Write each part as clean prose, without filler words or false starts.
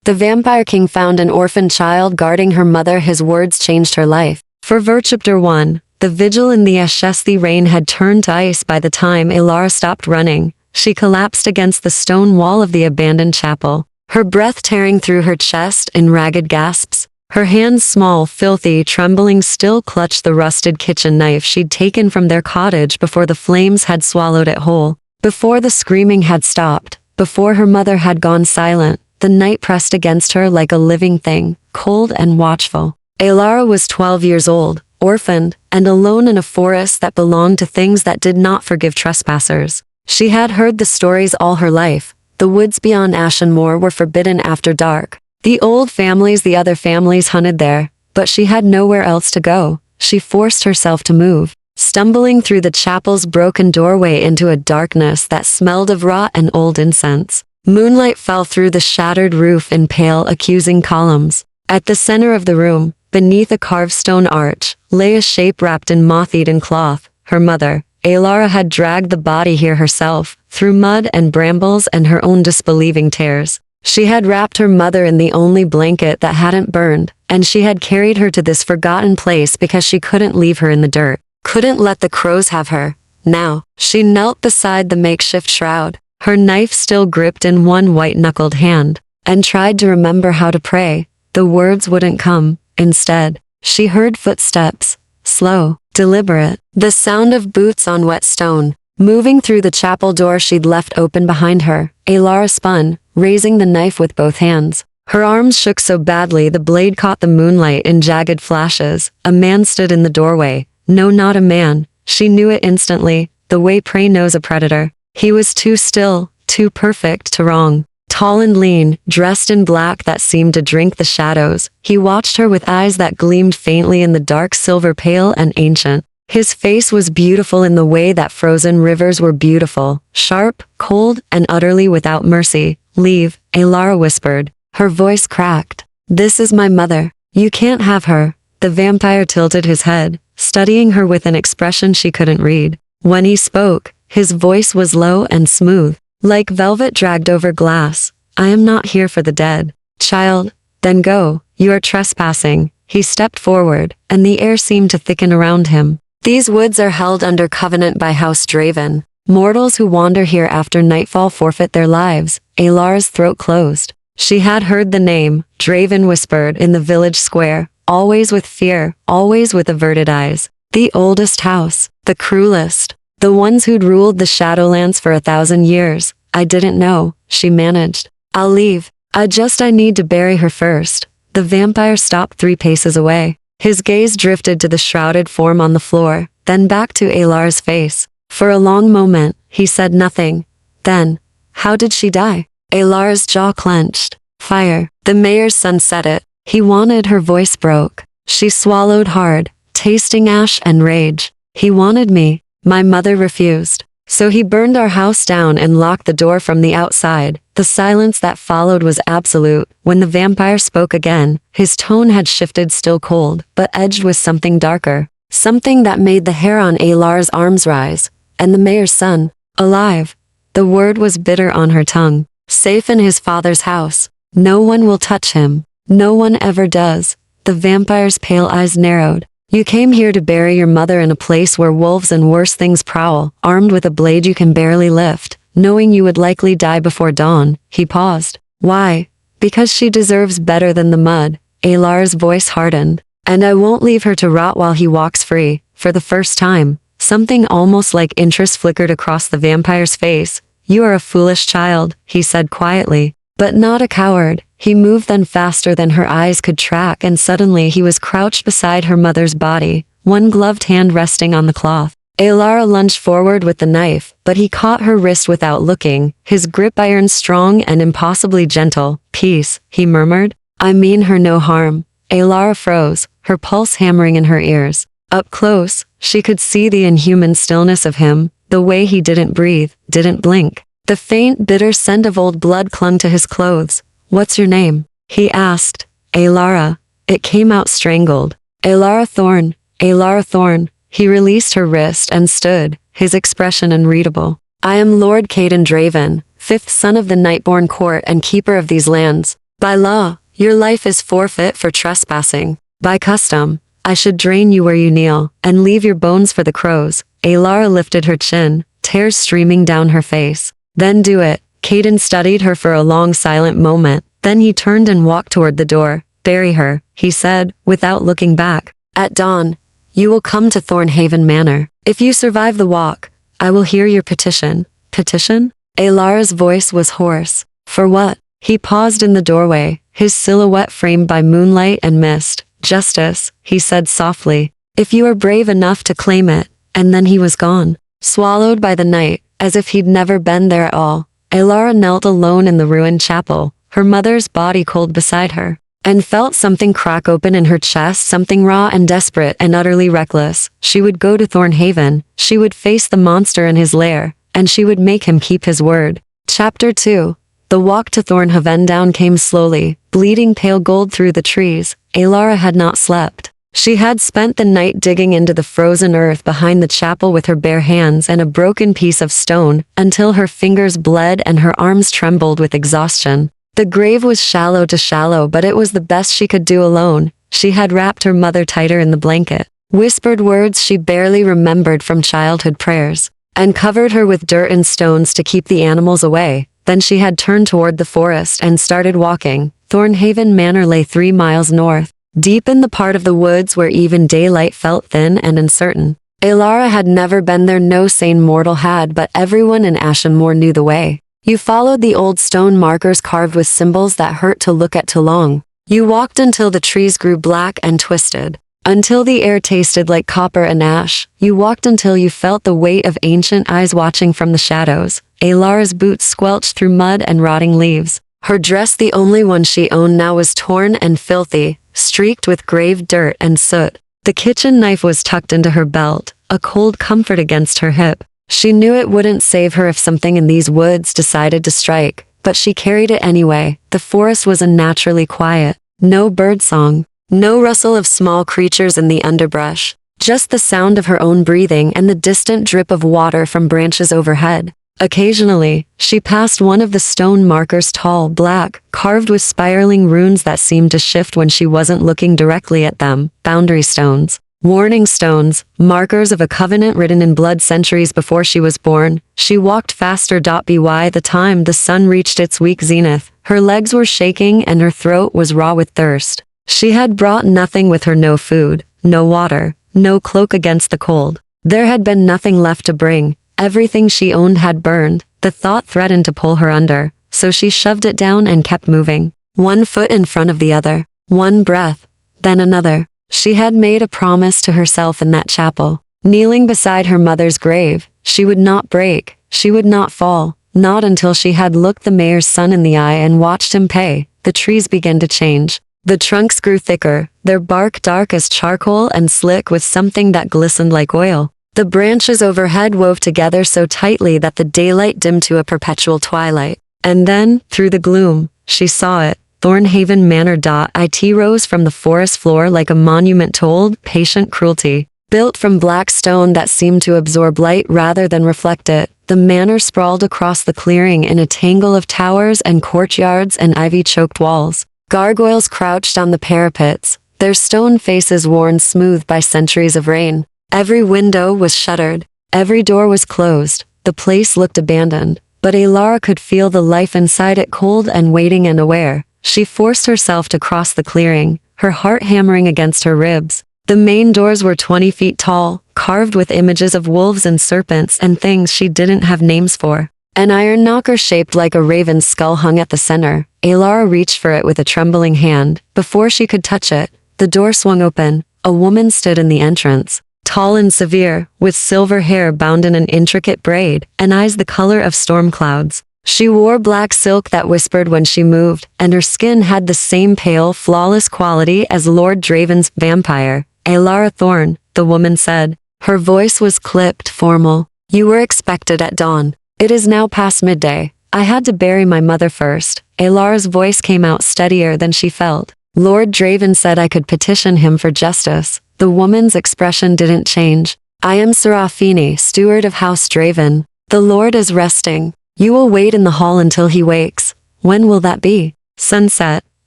The vampire king found an orphaned child guarding her mother. His words changed her life. For Chapter 1, the vigil in the Ashes. The rain had turned to ice by the time Elara stopped running. She collapsed against the stone wall of the abandoned chapel, her breath tearing through her chest in ragged gasps. Her hands, small, filthy, trembling, still clutched the rusted kitchen knife she'd taken from their cottage before the flames had swallowed it whole. Before the screaming had stopped, before her mother had gone silent, the night pressed against her like a living thing, cold and watchful. Elara was 12 years old, orphaned, and alone in a forest that belonged to things that did not forgive trespassers. She had heard the stories all her life. The woods beyond Ashen Moor were forbidden after dark. The other families hunted there, but she had nowhere else to go. She forced herself to move, stumbling through the chapel's broken doorway into a darkness that smelled of rot and old incense. Moonlight fell through the shattered roof in pale, accusing columns. At the center of the room, beneath a carved stone arch, lay a shape wrapped in moth-eaten cloth. Her mother, Elara, had dragged the body here herself, through mud and brambles and her own disbelieving tears. She had wrapped her mother in the only blanket that hadn't burned, and she had carried her to this forgotten place because she couldn't leave her in the dirt, couldn't let the crows have her. Now, she knelt beside the makeshift shroud, her knife still gripped in one white-knuckled hand, and tried to remember how to pray. The words wouldn't come. Instead, she heard footsteps, slow, deliberate, the sound of boots on wet stone, moving through the chapel door she'd left open behind her. Elara spun, raising the knife with both hands. Her arms shook so badly the blade caught the moonlight in jagged flashes. A man stood in the doorway. No, not a man. She knew it instantly, the way prey knows a predator. He was too still, too perfect to wrong. Tall and lean, dressed in black that seemed to drink the shadows, he watched her with eyes that gleamed faintly in the dark silver, pale and ancient. His face was beautiful in the way that frozen rivers were beautiful, sharp, cold, and utterly without mercy. "Leave," Elara whispered. Her voice cracked. "This is my mother. You can't have her." The vampire tilted his head, studying her with an expression she couldn't read. When he spoke, his voice was low and smooth, like velvet dragged over glass. "I am not here for the dead, child." "Then go. You are trespassing." He stepped forward, and the air seemed to thicken around him. "These woods are held under covenant by House Draven. Mortals who wander here after nightfall forfeit their lives." Elara's throat closed. She had heard the name, Draven whispered in the village square, always with fear, always with averted eyes. The oldest house, the cruelest, the ones who'd ruled the Shadowlands for 1,000 years. "I didn't know," she managed. "I'll leave. I need to bury her first." The vampire stopped 3 paces away. His gaze drifted to the shrouded form on the floor, then back to Elara's face. For a long moment, he said nothing. Then, "How did she die?" Elara's jaw clenched. "Fire. The mayor's son said it." He wanted. Her voice broke. She swallowed hard, tasting ash and rage. "He wanted me. My mother refused. So he burned our house down and locked the door from the outside." The silence that followed was absolute. When the vampire spoke again, his tone had shifted, still cold, but edged with something darker. Something that made the hair on Elara's arms rise. "And the mayor's son, alive." The word was bitter on her tongue. "Safe in his father's house. No one will touch him. No one ever does." The vampire's pale eyes narrowed. "You came here to bury your mother in a place where wolves and worse things prowl, armed with a blade you can barely lift, knowing you would likely die before dawn." He paused. "Why?" "Because she deserves better than the mud." Elara's voice hardened. "And I won't leave her to rot while he walks free." For the first time, something almost like interest flickered across the vampire's face. "You are a foolish child," he said quietly, "but not a coward." He moved then faster than her eyes could track, and suddenly he was crouched beside her mother's body, one gloved hand resting on the cloth. Elara lunged forward with the knife, but he caught her wrist without looking, his grip iron strong and impossibly gentle. "Peace," he murmured. "I mean her no harm." Elara froze, her pulse hammering in her ears. Up close, she could see the inhuman stillness of him, the way he didn't breathe, didn't blink. The faint, bitter scent of old blood clung to his clothes. "What's your name?" he asked. "Elara." It came out strangled. "Elara Thorn. Elara Thorn." He released her wrist and stood, his expression unreadable. "I am Lord Caden Draven, 5th son of the Nightborn court and keeper of these lands." By law, your life is forfeit for trespassing. By custom, I should drain you where you kneel, and leave your bones for the crows. Alara lifted her chin, tears streaming down her face. Then do it. Caden studied her for a long silent moment. Then he turned and walked toward the door. Bury her, he said, without looking back. At dawn, you will come to Thornhaven Manor. If you survive the walk, I will hear your petition. Petition? Alara's voice was hoarse. For what? He paused in the doorway, his silhouette framed by moonlight and mist. Justice, he said softly. If you are brave enough to claim it. And then he was gone, swallowed by the night, as if he'd never been there at all. Alara knelt alone in the ruined chapel, her mother's body cold beside her, and felt something crack open in her chest, something raw and desperate and utterly reckless. She would go to Thornhaven, she would face the monster in his lair, and she would make him keep his word. Chapter 2. The walk to Thornhaven down came slowly, bleeding pale gold through the trees. Alara had not slept. She had spent the night digging into the frozen earth behind the chapel with her bare hands and a broken piece of stone, until her fingers bled and her arms trembled with exhaustion. The grave was shallow to shallow, but it was the best she could do alone. She had wrapped her mother tighter in the blanket, whispered words she barely remembered from childhood prayers, and covered her with dirt and stones to keep the animals away. Then she had turned toward the forest and started walking. Thornhaven Manor lay 3 miles north, deep in the part of the woods where even daylight felt thin and uncertain. Alara had never been there, no sane mortal had, but everyone in Ashenmoor knew the way. You followed the old stone markers carved with symbols that hurt to look at too long. You walked until the trees grew black and twisted, until the air tasted like copper and ash. You walked until you felt the weight of ancient eyes watching from the shadows. Alara's boots squelched through mud and rotting leaves. Her dress, the only one she owned now, was torn and filthy, streaked with grave dirt and soot. The kitchen knife was tucked into her belt, a cold comfort against her hip. She knew it wouldn't save her if something in these woods decided to strike, but she carried it anyway. The forest was unnaturally quiet. No birdsong, no rustle of small creatures in the underbrush, just the sound of her own breathing and the distant drip of water from branches overhead. Occasionally, she passed one of the stone markers, tall, black, carved with spiraling runes that seemed to shift when she wasn't looking directly at them. Boundary stones. Warning stones, markers of a covenant written in blood centuries before she was born. She walked faster. By the time the sun reached its weak zenith, her legs were shaking and her throat was raw with thirst. She had brought nothing with her, no food, no water, no cloak against the cold. There had been nothing left to bring. Everything she owned had burned. The thought threatened to pull her under, so she shoved it down and kept moving, one foot in front of the other, one breath, then another. She had made a promise to herself in that chapel, kneeling beside her mother's grave. She would not break, she would not fall, not until she had looked the mayor's son in the eye and watched him pay. The trees began to change. The trunks grew thicker, their bark dark as charcoal and slick with something that glistened like oil. The branches overhead wove together so tightly that the daylight dimmed to a perpetual twilight. And then, through the gloom, she saw it. Thornhaven Manor. It rose from the forest floor like a monument to old, patient cruelty. Built from black stone that seemed to absorb light rather than reflect it, the manor sprawled across the clearing in a tangle of towers and courtyards and ivy-choked walls. Gargoyles crouched on the parapets, their stone faces worn smooth by centuries of rain. Every window was shuttered, every door was closed. The place looked abandoned, but Alara could feel the life inside it, cold and waiting and aware. She forced herself to cross the clearing, her heart hammering against her ribs. The main doors were 20 feet tall, carved with images of wolves and serpents and things she didn't have names for. An iron knocker shaped like a raven's skull hung at the center. Alara reached for it with a trembling hand. Before she could touch it, the door swung open. A woman stood in the entrance, tall and severe, with silver hair bound in an intricate braid, and eyes the color of storm clouds. She wore black silk that whispered when she moved, and her skin had the same pale, flawless quality as Lord Draven's vampire. Alara Thorn, the woman said. Her voice was clipped, formal. You were expected at dawn. It is now past midday. I had to bury my mother first. Alara's voice came out steadier than she felt. Lord Draven said I could petition him for justice. The woman's expression didn't change. I am Serafini, steward of House Draven. The Lord is resting. You will wait in the hall until he wakes. When will that be? Sunset.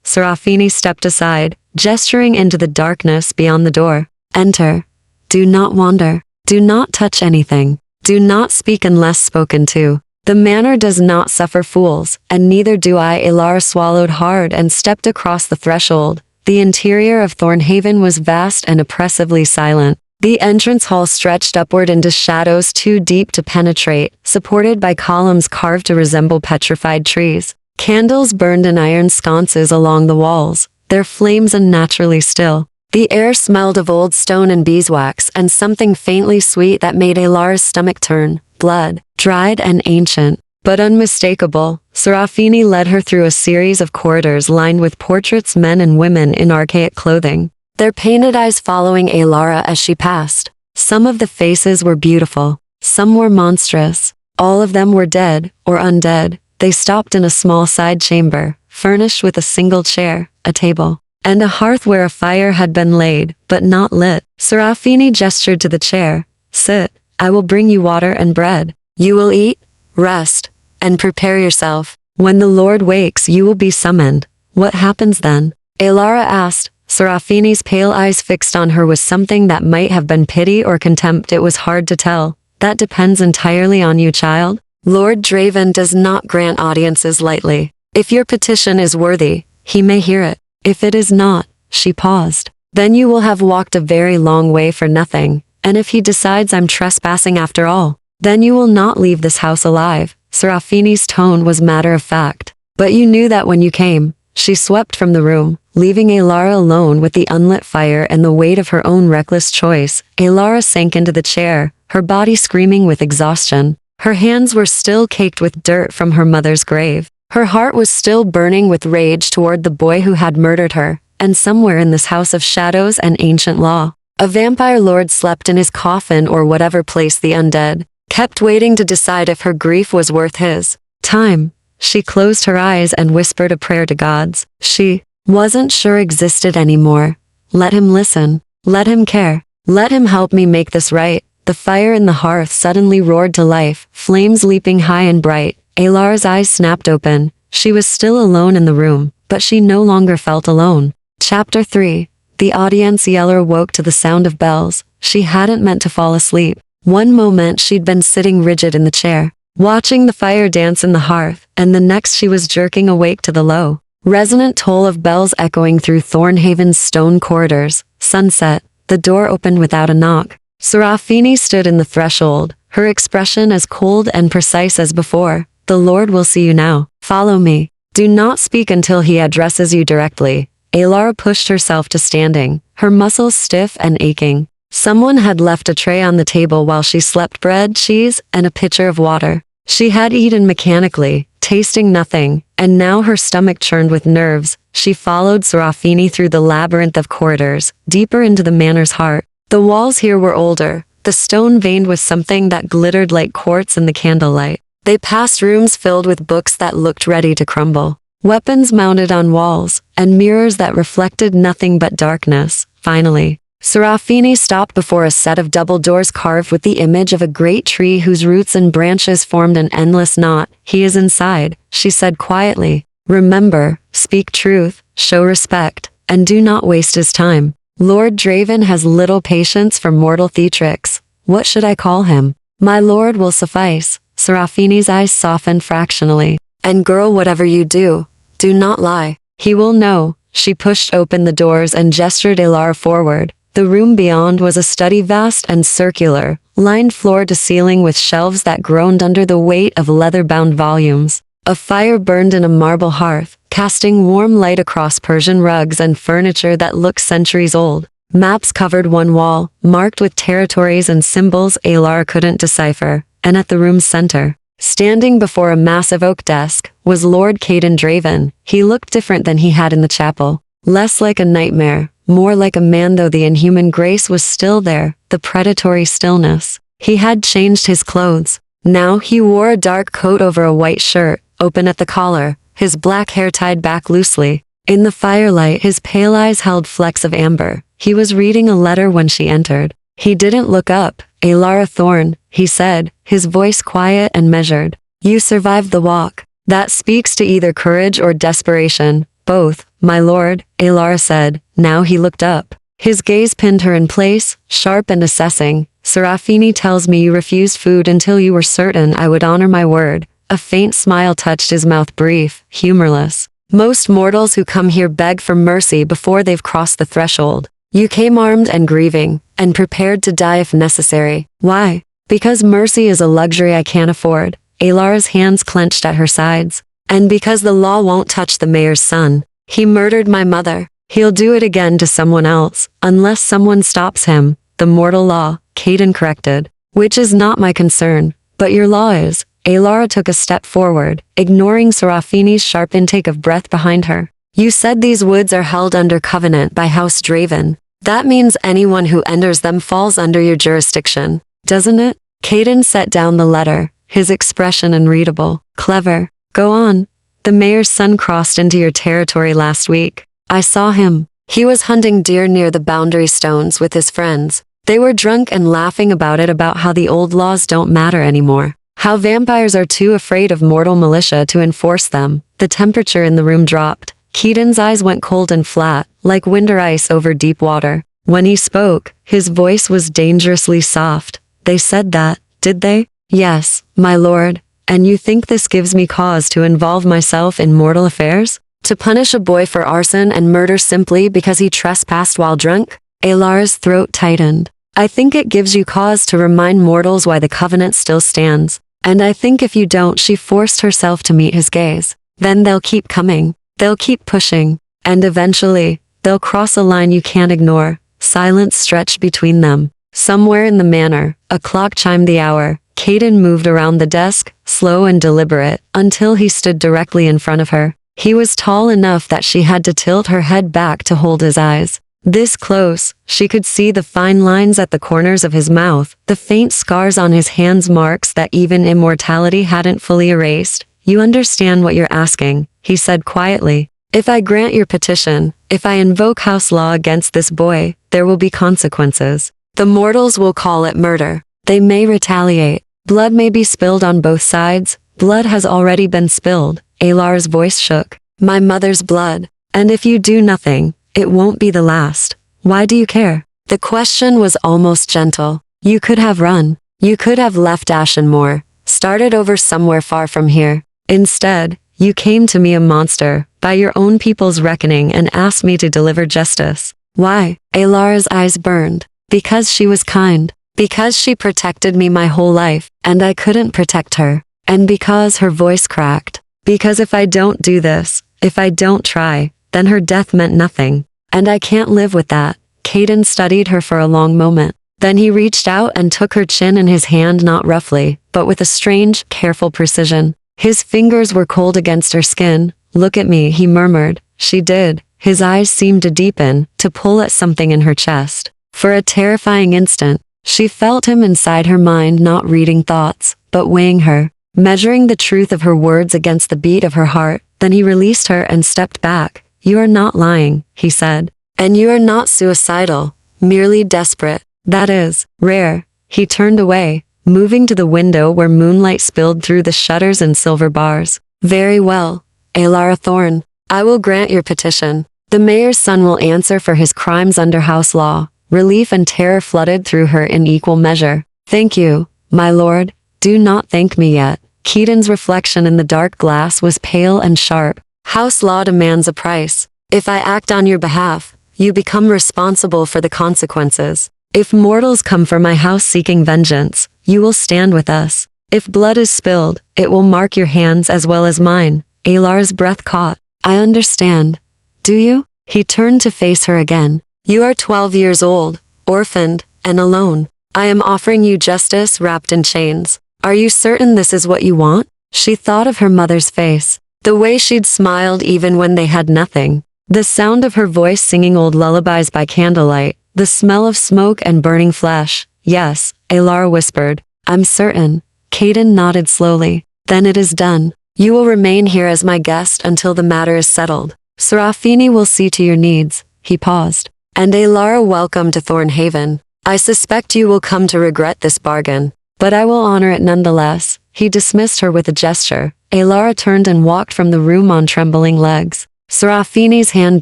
Serafini stepped aside, gesturing into the darkness beyond the door. Enter. Do not wander. Do not touch anything. Do not speak unless spoken to. The manor does not suffer fools, and neither do I. Ilara swallowed hard and stepped across the threshold. The interior of Thornhaven was vast and oppressively silent. The entrance hall stretched upward into shadows too deep to penetrate, supported by columns carved to resemble petrified trees. Candles burned in iron sconces along the walls, their flames unnaturally still. The air smelled of old stone and beeswax and something faintly sweet that made Ilara's stomach turn. Blood, dried and ancient, but unmistakable. Serafini led her through a series of corridors lined with portraits, men and women in archaic clothing, their painted eyes following Ilara as she passed. Some of the faces were beautiful, some were monstrous. All of them were dead or undead. They stopped in a small side chamber, furnished with a single chair, a table, and a hearth where a fire had been laid, but not lit. Serafini gestured to the chair. Sit. I will bring you water and bread. You will eat, rest, and prepare yourself. When the Lord wakes, you will be summoned. What happens then? Ilara asked, Serafini's pale eyes fixed on her with something that might have been pity or contempt. It was hard to tell. That depends entirely on you, child. Lord Draven does not grant audiences lightly. If your petition is worthy, he may hear it. If it is not, she paused. Then you will have walked a very long way for nothing. And if he decides I'm trespassing after all, then you will not leave this house alive. Serafini's tone was matter of fact. But you knew that when you came. She swept from the room, leaving Ilara alone with the unlit fire and the weight of her own reckless choice. Ilara sank into the chair, her body screaming with exhaustion. Her hands were still caked with dirt from her mother's grave. Her heart was still burning with rage toward the boy who had murdered her, and somewhere in this house of shadows and ancient law, a vampire lord slept in his coffin or whatever place the undead kept waiting to decide if her grief was worth his time. She closed her eyes and whispered a prayer to gods she wasn't sure existed anymore. Let him listen. Let him care. Let him help me make this right. The fire in the hearth suddenly roared to life, flames leaping high and bright. Ilara's eyes snapped open. She was still alone in the room, but she no longer felt alone. Chapter 3. The audience yeller woke to the sound of bells. She hadn't meant to fall asleep. One moment she'd been sitting rigid in the chair, watching the fire dance in the hearth, and the next she was jerking awake to the low, resonant toll of bells echoing through Thornhaven's stone corridors. Sunset. The door opened without a knock. Serafini stood in the threshold, her expression as cold and precise as before. The Lord will see you now. Follow me. Do not speak until he addresses you directly. Ilara pushed herself to standing, her muscles stiff and aching. Someone had left a tray on the table while she slept, bread, cheese, and a pitcher of water. She had eaten mechanically, tasting nothing, and now her stomach churned with nerves. She followed Serafini through the labyrinth of corridors, deeper into the manor's heart. The walls here were older, the stone veined with something that glittered like quartz in the candlelight. They passed rooms filled with books that looked ready to crumble, weapons mounted on walls, and mirrors that reflected nothing but darkness. Finally, Serafini stopped before a set of double doors carved with the image of a great tree whose roots and branches formed an endless knot. He is inside, she said quietly. Remember, speak truth, show respect, and do not waste his time. Lord Draven has little patience for mortal theatrics. What should I call him? My lord will suffice. Serafini's eyes softened fractionally. And girl, whatever you do, do not lie. He will know. She pushed open the doors and gestured Ilara forward. The room beyond was a study, vast and circular, lined floor to ceiling with shelves that groaned under the weight of leather-bound volumes. A fire burned in a marble hearth, casting warm light across Persian rugs and furniture that looked centuries old. Maps covered one wall, marked with territories and symbols Ilara couldn't decipher. And at the room's center, standing before a massive oak desk, was Lord Caden Draven. He looked different than he had in the chapel. Less like a nightmare, more like a man, though the inhuman grace was still there, the predatory stillness. He had changed his clothes. Now he wore a dark coat over a white shirt, open at the collar, his black hair tied back loosely. In the firelight, his pale eyes held flecks of amber. He was reading a letter when she entered. He didn't look up. Ilara Thorn, he said, his voice quiet and measured. You survived the walk. That speaks to either courage or desperation. Both, my lord, Alara said. Now he looked up. His gaze pinned her in place, sharp and assessing. Serafini tells me you refused food until you were certain I would honor my word. A faint smile touched his mouth, brief, humorless. Most mortals who come here beg for mercy before they've crossed the threshold. You came armed and grieving, and prepared to die if necessary. Why? Because mercy is a luxury I can't afford. Alara's hands clenched at her sides. And because the law won't touch the mayor's son. He murdered my mother. He'll do it again to someone else, unless someone stops him. The mortal law, Caden corrected. Which is not my concern, but your law is. Alara took a step forward, ignoring Serafini's sharp intake of breath behind her. You said these woods are held under covenant by House Draven. That means anyone who enters them falls under your jurisdiction, doesn't it? Caden set down the letter, his expression unreadable. Clever. Go on. The mayor's son crossed into your territory last week. I saw him. He was hunting deer near the boundary stones with his friends. They were drunk and laughing about it, about how the old laws don't matter anymore. How vampires are too afraid of mortal militia to enforce them. The temperature in the room dropped. Keaton's eyes went cold and flat, like winter ice over deep water. When he spoke, his voice was dangerously soft. They said that, did they? Yes, my lord. And you think this gives me cause to involve myself in mortal affairs? To punish a boy for arson and murder simply because he trespassed while drunk? Alara's throat tightened. I think it gives you cause to remind mortals why the covenant still stands. And I think if you don't, she forced herself to meet his gaze. Then they'll keep coming. They'll keep pushing. And eventually, they'll cross a line you can't ignore. Silence stretched between them. Somewhere in the manor, a clock chimed the hour. Caden moved around the desk, slow and deliberate, until he stood directly in front of her. He was tall enough that she had to tilt her head back to hold his eyes. This close, she could see the fine lines at the corners of his mouth, the faint scars on his hands, marks that even immortality hadn't fully erased. You understand what you're asking, he said quietly. If I grant your petition, if I invoke house law against this boy, there will be consequences. The mortals will call it murder. They may retaliate. Blood may be spilled on both sides. Blood has already been spilled. Alara's voice shook. My mother's blood. And if you do nothing, it won't be the last. Why do you care? The question was almost gentle. You could have run. You could have left Ashenmoor, started over somewhere far from here. Instead, you came to me a monster, by your own people's reckoning, and asked me to deliver justice. Why? Alara's eyes burned. Because she was kind. Because she protected me my whole life, and I couldn't protect her. And because her voice cracked. Because if I don't do this, if I don't try, then her death meant nothing. And I can't live with that. Caden studied her for a long moment. Then he reached out and took her chin in his hand, not roughly, but with a strange, careful precision. His fingers were cold against her skin. Look at me, he murmured. She did. His eyes seemed to deepen, to pull at something in her chest. For a terrifying instant, she felt him inside her mind, not reading thoughts, but weighing her, measuring the truth of her words against the beat of her heart. Then he released her and stepped back. You are not lying, he said. And you are not suicidal, merely desperate. That is rare. He turned away, moving to the window where moonlight spilled through the shutters and silver bars. Very well, Alara Thorne. I will grant your petition. The mayor's son will answer for his crimes under house law. Relief and terror flooded through her in equal measure. Thank you, my lord. Do not thank me yet. Keaton's reflection in the dark glass was pale and sharp. House law demands a price. If I act on your behalf, you become responsible for the consequences. If mortals come for my house seeking vengeance, you will stand with us. If blood is spilled, it will mark your hands as well as mine. Alar's breath caught. I understand. Do you? He turned to face her again. You are 12 years old, orphaned, and alone. I am offering you justice wrapped in chains. Are you certain this is what you want? She thought of her mother's face. The way she'd smiled even when they had nothing. The sound of her voice singing old lullabies by candlelight. The smell of smoke and burning flesh. Yes, Alara whispered. I'm certain. Caden nodded slowly. Then it is done. You will remain here as my guest until the matter is settled. Serafini will see to your needs. He paused. And Alara, welcome to Thornhaven. I suspect you will come to regret this bargain, but I will honor it nonetheless. He dismissed her with a gesture. Alara turned and walked from the room on trembling legs. Serafini's hand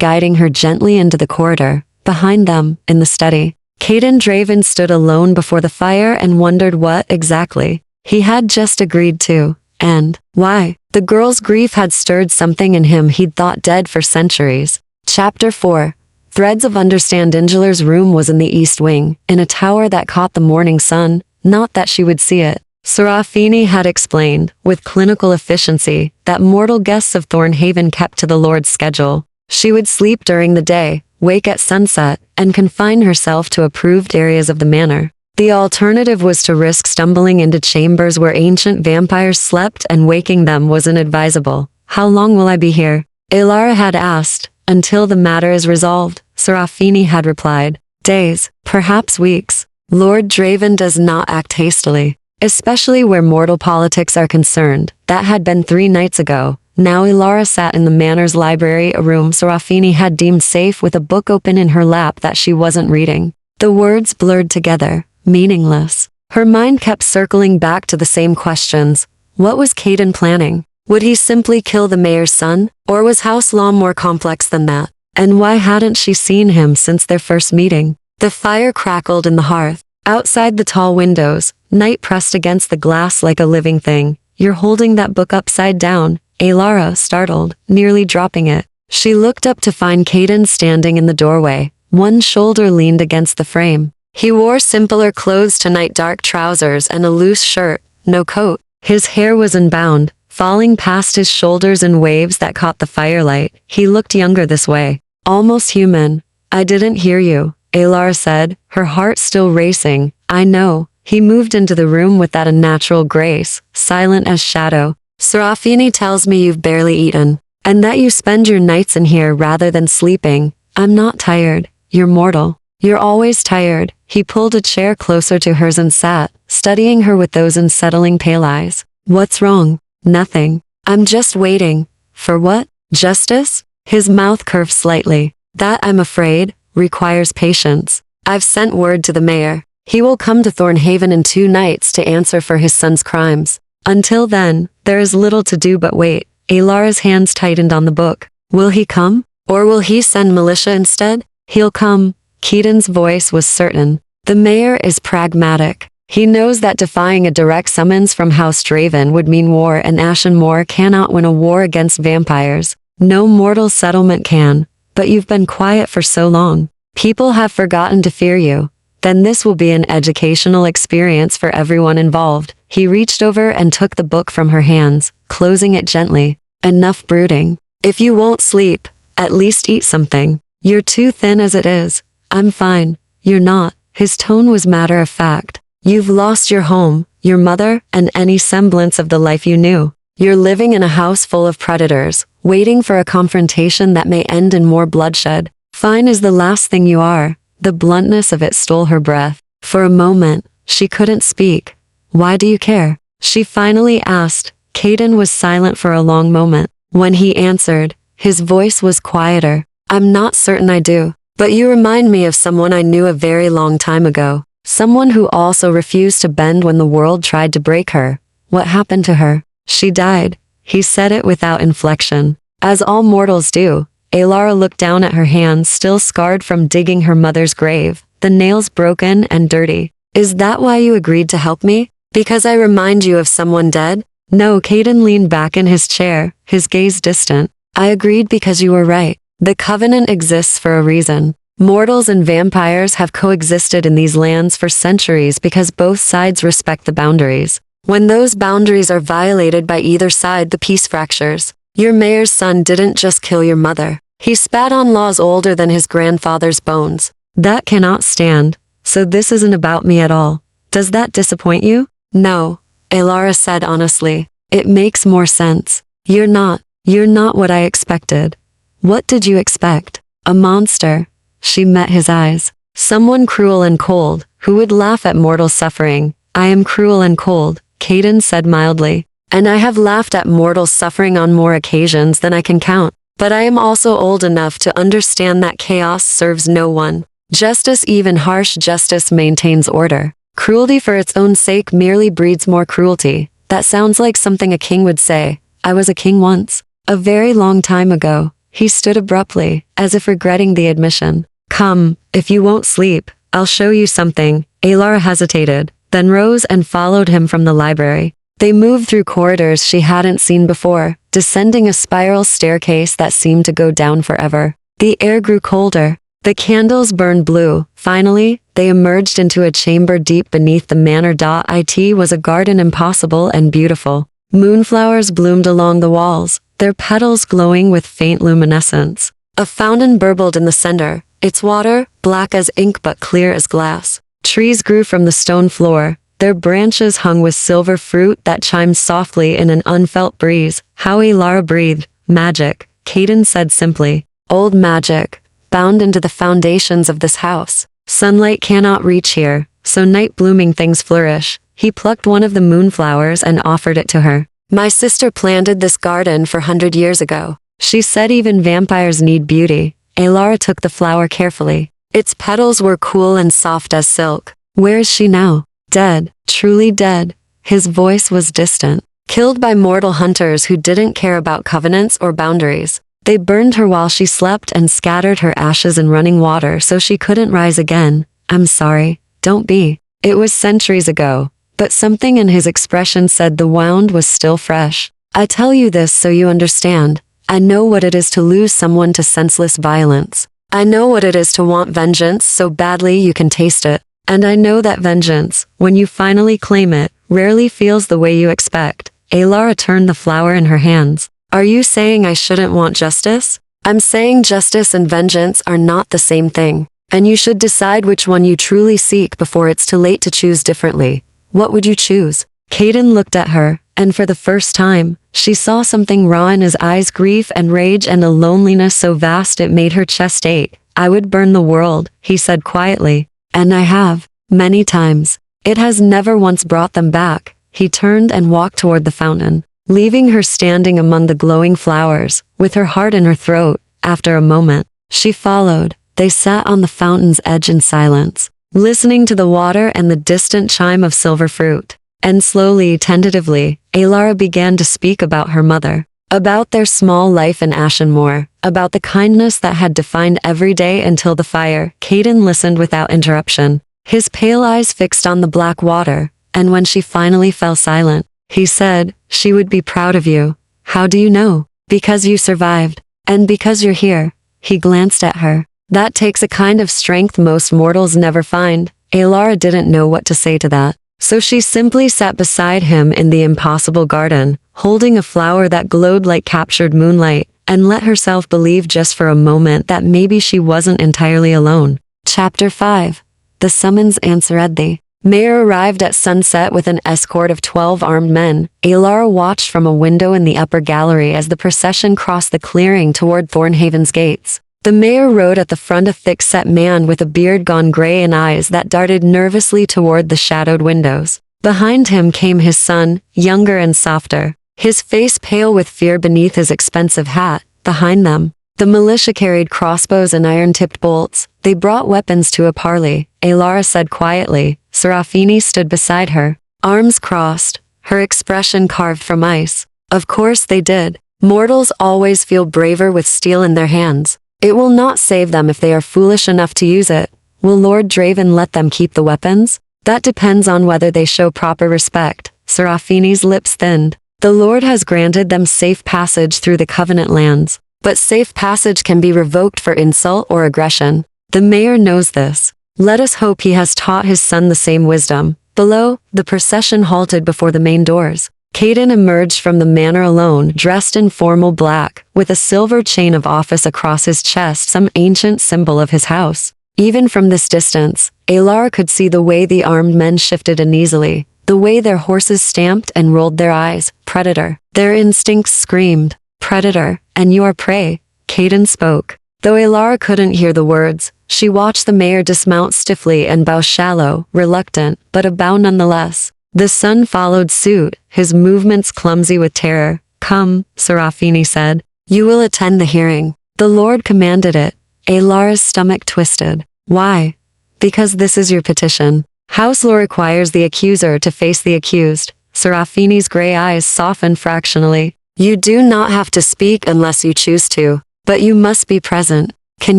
guiding her gently into the corridor. Behind them, in the study, Caden Draven stood alone before the fire and wondered what, exactly, he had just agreed to, and why. The girl's grief had stirred something in him he'd thought dead for centuries. Chapter 4. Threads of Understand. Angela's room was in the east wing, in a tower that caught the morning sun, not that she would see it. Serafini had explained, with clinical efficiency, that mortal guests of Thornhaven kept to the Lord's schedule. She would sleep during the day, wake at sunset, and confine herself to approved areas of the manor. The alternative was to risk stumbling into chambers where ancient vampires slept, and waking them was inadvisable. How long will I be here? Ilara had asked. Until the matter is resolved, Serafini had replied. Days, perhaps weeks. Lord Draven does not act hastily, especially where mortal politics are concerned. That had been 3 nights ago. Now Ilara sat in the manor's library, a room Serafini had deemed safe, with a book open in her lap that she wasn't reading. The words blurred together, meaningless. Her mind kept circling back to the same questions. What was Caden planning? Would he simply kill the mayor's son? Or was House Law more complex than that? And why hadn't she seen him since their first meeting? The fire crackled in the hearth. Outside the tall windows, night pressed against the glass like a living thing. You're holding that book upside down, Ilara, startled, nearly dropping it. She looked up to find Caden standing in the doorway. One shoulder leaned against the frame. He wore simpler clothes tonight, dark trousers and a loose shirt, no coat. His hair was unbound, falling past his shoulders in waves that caught the firelight. He looked younger this way, almost human. I didn't hear you, Ilara said, her heart still racing. I know. He moved into the room with that unnatural grace, silent as shadow. Serafini tells me you've barely eaten, and that you spend your nights in here rather than sleeping. I'm not tired. You're mortal. You're always tired. He pulled a chair closer to hers and sat, studying her with those unsettling pale eyes. What's wrong? Nothing. I'm just waiting. For what? Justice? His mouth curved slightly. That, I'm afraid, requires patience. I've sent word to the mayor. He will come to Thornhaven in 2 nights to answer for his son's crimes. Until then, there is little to do but wait. Ilara's hands tightened on the book. Will he come? Or will he send militia instead? He'll come. Keaton's voice was certain. The mayor is pragmatic. He knows that defying a direct summons from House Draven would mean war, and Ashenmore cannot win a war against vampires. No mortal settlement can. But you've been quiet for so long. People have forgotten to fear you. Then this will be an educational experience for everyone involved. He reached over and took the book from her hands, closing it gently. Enough brooding. If you won't sleep, at least eat something. You're too thin as it is. I'm fine. You're not. His tone was matter of fact. You've lost your home, your mother, and any semblance of the life you knew. You're living in a house full of predators, waiting for a confrontation that may end in more bloodshed. Fine is the last thing you are. The bluntness of it stole her breath. For a moment, she couldn't speak. Why do you care? She finally asked. Caden was silent for a long moment. When he answered, his voice was quieter. I'm not certain I do. But you remind me of someone I knew a very long time ago. Someone who also refused to bend when the world tried to break her. What happened to her? She died. He said it without inflection. As all mortals do. Ilara looked down at her hands, still scarred from digging her mother's grave, the nails broken and dirty. Is that why you agreed to help me? Because I remind you of someone dead? No, Caden leaned back in his chair, his gaze distant. I agreed because you were right. The covenant exists for a reason. Mortals and vampires have coexisted in these lands for centuries because both sides respect the boundaries. When those boundaries are violated by either side, the peace fractures. Your mayor's son didn't just kill your mother. He spat on laws older than his grandfather's bones. That cannot stand. So this isn't about me at all. Does that disappoint you? No, Ilara said honestly. It makes more sense. You're not what I expected. What did you expect? A monster. She met his eyes. Someone cruel and cold, who would laugh at mortal suffering. I am cruel and cold, Caden said mildly. And I have laughed at mortal suffering on more occasions than I can count. But I am also old enough to understand that chaos serves no one. Justice, even harsh justice, maintains order. Cruelty for its own sake merely breeds more cruelty. That sounds like something a king would say. I was a king once. A very long time ago. He stood abruptly, as if regretting the admission. Come, if you won't sleep, I'll show you something. Alara hesitated, then rose and followed him from the library. They moved through corridors she hadn't seen before, descending a spiral staircase that seemed to go down forever. The air grew colder. The candles burned blue. Finally, they emerged into a chamber deep beneath the manor. It was a garden, impossible and beautiful. Moonflowers bloomed along the walls, their petals glowing with faint luminescence. A fountain burbled in the center, its water black as ink but clear as glass. Trees grew from the stone floor, their branches hung with silver fruit that chimed softly in an unfelt breeze. How Alara breathed. Magic, Caden said simply. Old magic, bound into the foundations of this house. Sunlight cannot reach here, so night-blooming things flourish. He plucked one of the moonflowers and offered it to her. My sister planted this garden 400 years ago. She said even vampires need beauty. Alara took the flower carefully. Its petals were cool and soft as silk. Where is she now? Dead, truly dead. His voice was distant. Killed by mortal hunters who didn't care about covenants or boundaries. They burned her while she slept and scattered her ashes in running water so she couldn't rise again. I'm sorry, don't be. It was centuries ago, but something in his expression said the wound was still fresh. I tell you this so you understand. I know what it is to lose someone to senseless violence. I know what it is to want vengeance so badly you can taste it. And I know that vengeance, when you finally claim it, rarely feels the way you expect. Alara turned the flower in her hands. Are you saying I shouldn't want justice? I'm saying justice and vengeance are not the same thing. And you should decide which one you truly seek before it's too late to choose differently. What would you choose? Caden looked at her, and for the first time, she saw something raw in his eyes, grief and rage and a loneliness so vast it made her chest ache. I would burn the world, he said quietly. And I have, many times. It has never once brought them back. He turned and walked toward the fountain, leaving her standing among the glowing flowers, with her heart in her throat. After a moment, she followed. They sat on the fountain's edge in silence, listening to the water and the distant chime of silver fruit. And slowly, tentatively, Alara began to speak about her mother, about their small life in Ashenmoor, about the kindness that had defined every day until the fire. Caden listened without interruption, his pale eyes fixed on the black water, and when she finally fell silent, he said, she would be proud of you. How do you know? Because you survived. And because you're here. He glanced at her. That takes a kind of strength most mortals never find. Alara didn't know what to say to that. So she simply sat beside him in the impossible garden, holding a flower that glowed like captured moonlight, and let herself believe just for a moment that maybe she wasn't entirely alone. Chapter 5. The Summons answered thee. Mayor arrived at sunset with an escort of 12 armed men. Alara watched from a window in the upper gallery as the procession crossed the clearing toward Thornhaven's gates. The mayor rode at the front, a thick-set man with a beard gone gray and eyes that darted nervously toward the shadowed windows. Behind him came his son, younger and softer, his face pale with fear beneath his expensive hat. Behind them, the militia carried crossbows and iron-tipped bolts. They brought weapons to a parley, Alara said quietly. Serafini stood beside her, arms crossed, her expression carved from ice. Of course they did. Mortals always feel braver with steel in their hands. It will not save them if they are foolish enough to use it. Will Lord Draven let them keep the weapons? That depends on whether they show proper respect. Serafini's lips thinned. The Lord has granted them safe passage through the Covenant lands, but safe passage can be revoked for insult or aggression. The mayor knows this. Let us hope he has taught his son the same wisdom. Below, the procession halted before the main doors. Caden emerged from the manor alone, dressed in formal black, with a silver chain of office across his chest, some ancient symbol of his house. Even from this distance, Alara could see the way the armed men shifted uneasily, the way their horses stamped and rolled their eyes. Predator. Their instincts screamed, predator, and you are prey. Caden spoke. Though Alara couldn't hear the words, she watched the mayor dismount stiffly and bow shallow, reluctant, but a bow nonetheless. The son followed suit, his movements clumsy with terror. Come, Serafini said. You will attend the hearing. The Lord commanded it. Alara's stomach twisted. Why? Because this is your petition. House law requires the accuser to face the accused. Serafini's gray eyes softened fractionally. You do not have to speak unless you choose to. But you must be present. Can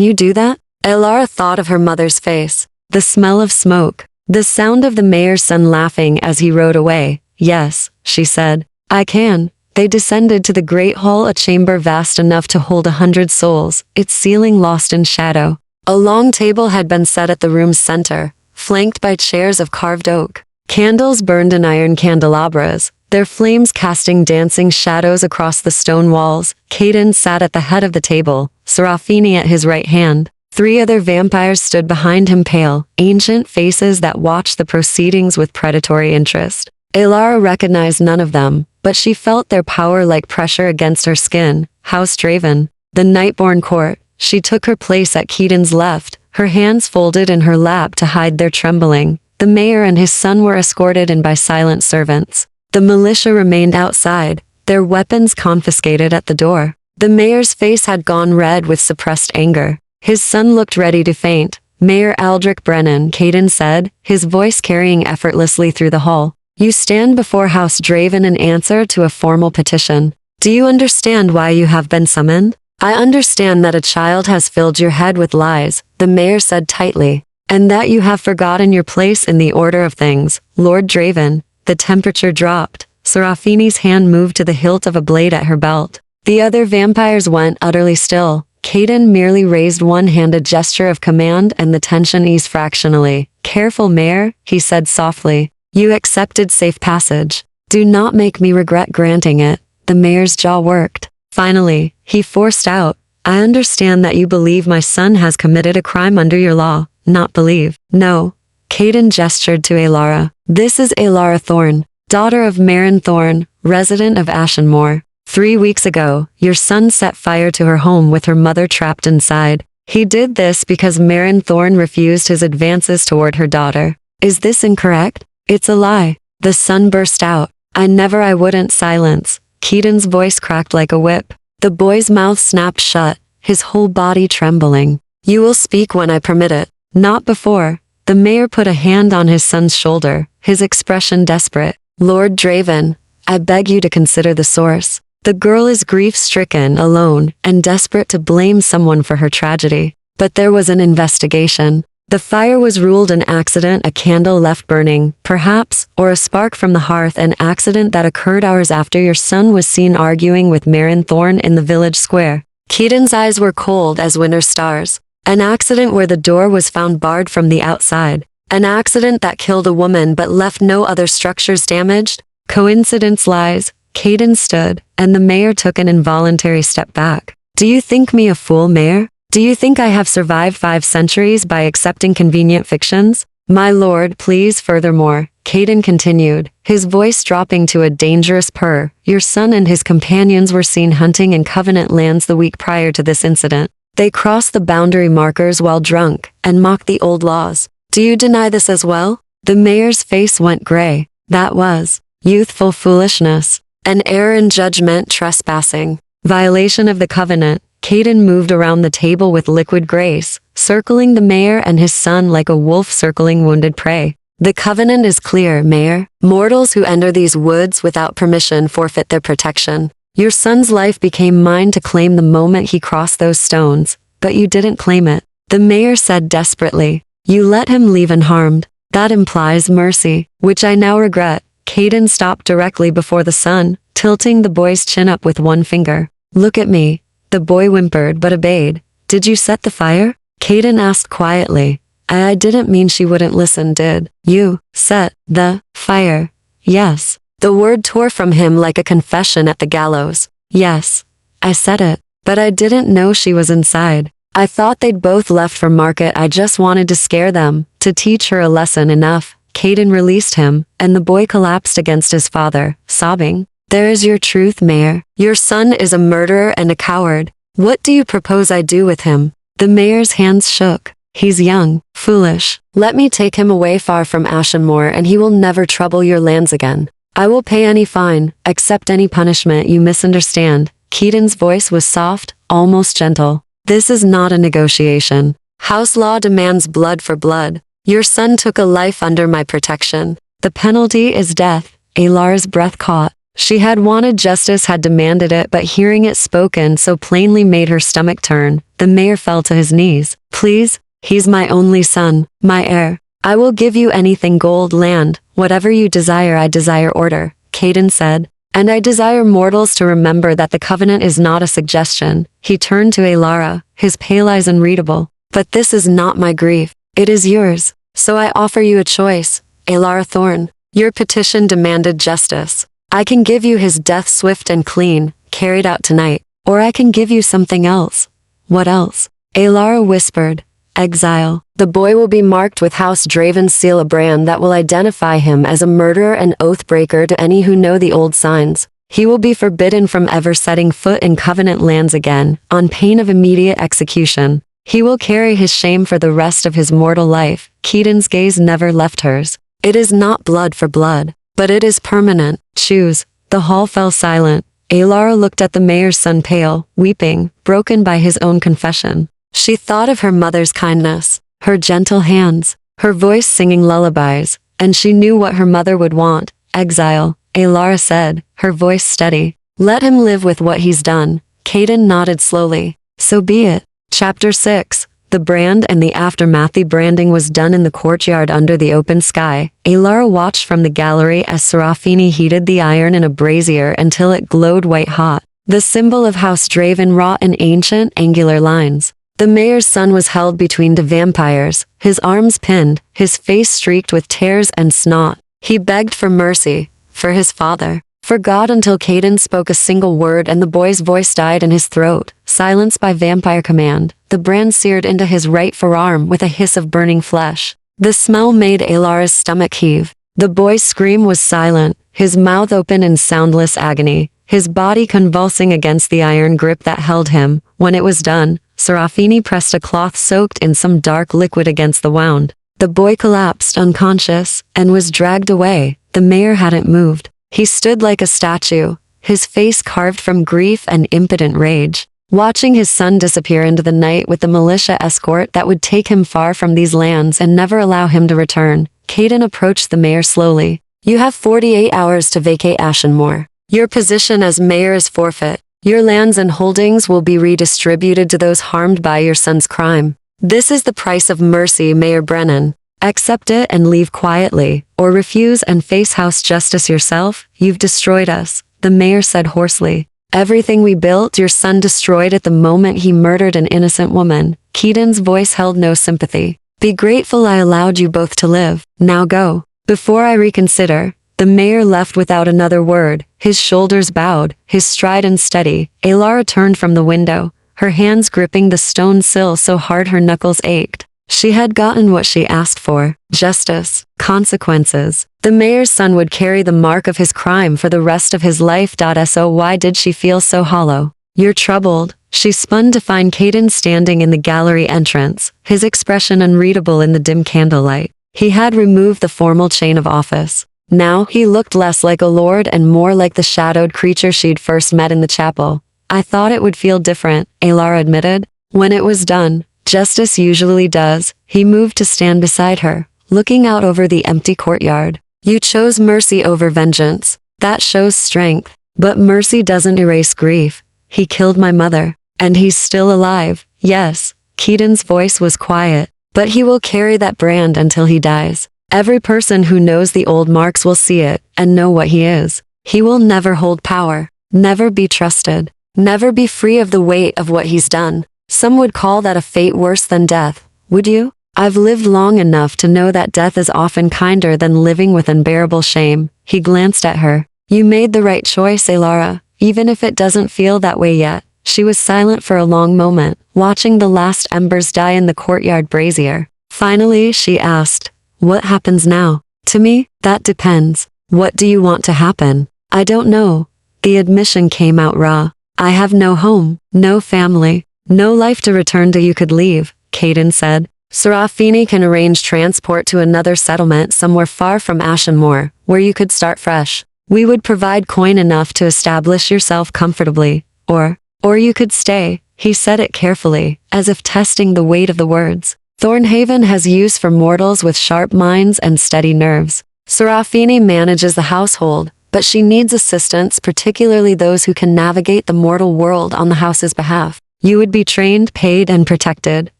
you do that? Elara thought of her mother's face, the smell of smoke, the sound of the mayor's son laughing as he rode away. Yes, she said. I can. They descended to the great hall, a chamber vast enough to hold 100 souls, its ceiling lost in shadow. A long table had been set at the room's center, flanked by chairs of carved oak. Candles burned in iron candelabras, their flames casting dancing shadows across the stone walls. Caden sat at the head of the table, Serafini at his right hand. 3 other vampires stood behind him, pale, ancient faces that watched the proceedings with predatory interest. Elara recognized none of them, but she felt their power like pressure against her skin. House Draven, the Nightborn Court. She took her place at Keaton's left, her hands folded in her lap to hide their trembling. The mayor and his son were escorted in by silent servants. The militia remained outside, their weapons confiscated at the door. The mayor's face had gone red with suppressed anger. His son looked ready to faint. Mayor Aldrich Brennan, Caden said, his voice carrying effortlessly through the hall. You stand before House Draven in answer to a formal petition. Do you understand why you have been summoned? I understand that a child has filled your head with lies, the mayor said tightly, and that you have forgotten your place in the order of things. Lord Draven, the temperature dropped. Serafini's hand moved to the hilt of a blade at her belt. The other vampires went utterly still. Caden merely raised one hand, a gesture of command, and the tension eased fractionally. Careful, Mayor, he said softly. You accepted safe passage. Do not make me regret granting it. The mayor's jaw worked. Finally, he forced out, I understand that you believe my son has committed a crime under your law. Not believe. No. Caden gestured to Elara. This is Elara Thorne, daughter of Marin Thorne, resident of Ashenmoor. 3 weeks ago, your son set fire to her home with her mother trapped inside. He did this because Marin Thorne refused his advances toward her daughter. Is this incorrect? It's a lie. The son burst out. I wouldn't. Silence. Keaton's voice cracked like a whip. The boy's mouth snapped shut, his whole body trembling. You will speak when I permit it. Not before. The mayor put a hand on his son's shoulder, his expression desperate. Lord Draven, I beg you to consider the source. The girl is grief-stricken, alone, and desperate to blame someone for her tragedy. But there was an investigation. The fire was ruled an accident, a candle left burning, perhaps, or a spark from the hearth, an accident that occurred hours after your son was seen arguing with Marin Thorne in the village square. Keaton's eyes were cold as winter stars. An accident where the door was found barred from the outside. An accident that killed a woman but left no other structures damaged. Coincidence? Lies. Caden stood, and the mayor took an involuntary step back. Do you think me a fool, Mayor? Do you think I have survived 5 centuries by accepting convenient fictions? My lord, please. Furthermore, Caden continued, his voice dropping to a dangerous purr, your son and his companions were seen hunting in Covenant lands the week prior to this incident. They crossed the boundary markers while drunk, and mocked the old laws. Do you deny this as well? The mayor's face went gray. That was youthful foolishness. An error in judgment, trespassing. Violation of the covenant. Caden moved around the table with liquid grace, circling the mayor and his son like a wolf circling wounded prey. The covenant is clear, Mayor. Mortals who enter these woods without permission forfeit their protection. Your son's life became mine to claim the moment he crossed those stones, but you didn't claim it. The mayor said desperately. You let him leave unharmed. That implies mercy, which I now regret. Caden stopped directly before the son, tilting the boy's chin up with one finger. Look at me. The boy whimpered but obeyed. Did you set the fire? Caden asked quietly. I didn't mean. She wouldn't listen. Did you set the fire? Yes. The word tore from him like a confession at the gallows. Yes. I said it. But I didn't know she was inside. I thought they'd both left for market. I just wanted to scare them, to teach her a lesson. Enough. Caden released him, and the boy collapsed against his father, sobbing. There is your truth, Mayor. Your son is a murderer and a coward. What do you propose I do with him? The mayor's hands shook. He's young, foolish. Let me take him away far from Ashenmoor and he will never trouble your lands again. I will pay any fine, accept any punishment. You misunderstand. Keaton's voice was soft, almost gentle. This is not a negotiation. House law demands blood for blood. Your son took a life under my protection. The penalty is death. Elara's breath caught. She had wanted justice, had demanded it, but hearing it spoken so plainly made her stomach turn. The mayor fell to his knees. Please, he's my only son, my heir. I will give you anything, gold, land, whatever you desire. I desire order, Caden said. And I desire mortals to remember that the covenant is not a suggestion. He turned to Alara, his pale eyes unreadable. But this is not my grief. It is yours. So I offer you a choice, Alara Thorn. Your petition demanded justice. I can give you his death swift and clean, carried out tonight. Or I can give you something else. What else? Alara whispered. Exile. The boy will be marked with House Draven's seal, a brand that will identify him as a murderer and oath-breaker to any who know the old signs. He will be forbidden from ever setting foot in Covenant lands again, on pain of immediate execution. He will carry his shame for the rest of his mortal life. Keaton's gaze never left hers. It is not blood for blood, but it is permanent. Choose. The hall fell silent. Alara looked at the mayor's son, pale, weeping, broken by his own confession. She thought of her mother's kindness, her gentle hands, her voice singing lullabies, and she knew what her mother would want. Exile, Alara said, her voice steady. Let him live with what he's done. Caden nodded slowly. So be it. Chapter 6. The brand and the aftermath. The branding was done in the courtyard under the open sky. Alara watched from the gallery as Serafini heated the iron in a brazier until it glowed white hot. The symbol of House Draven wrought in ancient, angular lines. The mayor's son was held between two vampires, his arms pinned, his face streaked with tears and snot. He begged for mercy, for his father, for God, until Caden spoke a single word and the boy's voice died in his throat, silenced by vampire command. The brand seared into his right forearm with a hiss of burning flesh. The smell made Alara's stomach heave. The boy's scream was silent, his mouth open in soundless agony, his body convulsing against the iron grip that held him. When it was done, Serafini pressed a cloth soaked in some dark liquid against the wound. The boy collapsed unconscious and was dragged away. The mayor hadn't moved. He stood like a statue, his face carved from grief and impotent rage, watching his son disappear into the night with the militia escort that would take him far from these lands and never allow him to return. Caden approached the mayor slowly. You have 48 hours to vacate Ashenmoor. Your position as mayor is forfeit. Your lands and holdings will be redistributed to those harmed by your son's crime. This is the price of mercy, Mayor Brennan. Accept it and leave quietly, or refuse and face house justice yourself. You've destroyed us, the mayor said hoarsely. Everything we built, your son destroyed at the moment he murdered an innocent woman. Keaton's voice held no sympathy. Be grateful I allowed you both to live. Now go. Before I reconsider. The mayor left without another word, his shoulders bowed, his stride unsteady. Alara turned from the window, her hands gripping the stone sill so hard her knuckles ached. She had gotten what she asked for, justice, consequences. The mayor's son would carry the mark of his crime for the rest of his life. So why did she feel so hollow? You're troubled. She spun to find Caden standing in the gallery entrance, his expression unreadable in the dim candlelight. He had removed the formal chain of office. Now he looked less like a lord and more like the shadowed creature she'd first met in the chapel. I thought it would feel different, Alara admitted. When it was done, justice usually does. He moved to stand beside her, looking out over the empty courtyard. You chose mercy over vengeance. That shows strength. But mercy doesn't erase grief. He killed my mother. And he's still alive. Yes. Keaton's voice was quiet. But he will carry that brand until he dies. Every person who knows the old marks will see it and know what he is. He will never hold power, never be trusted, never be free of the weight of what he's done. Some would call that a fate worse than death. Would you? I've lived long enough to know that death is often kinder than living with unbearable shame. He glanced at her. You made the right choice, Alara, even if it doesn't feel that way yet. She was silent for a long moment, watching the last embers die in the courtyard brazier. Finally, she asked, what happens now? To me, that depends. What do you want to happen? I don't know. The admission came out raw. I have no home, no family, no life to return to. You could leave, Caden said. Serafini can arrange transport to another settlement somewhere far from Ashenmoor, where you could start fresh. We would provide coin enough to establish yourself comfortably. Or you could stay. He said it carefully, as if testing the weight of the words. Thornhaven has use for mortals with sharp minds and steady nerves. Serafini manages the household, but she needs assistance, particularly those who can navigate the mortal world on the house's behalf. You would be trained, paid, and protected.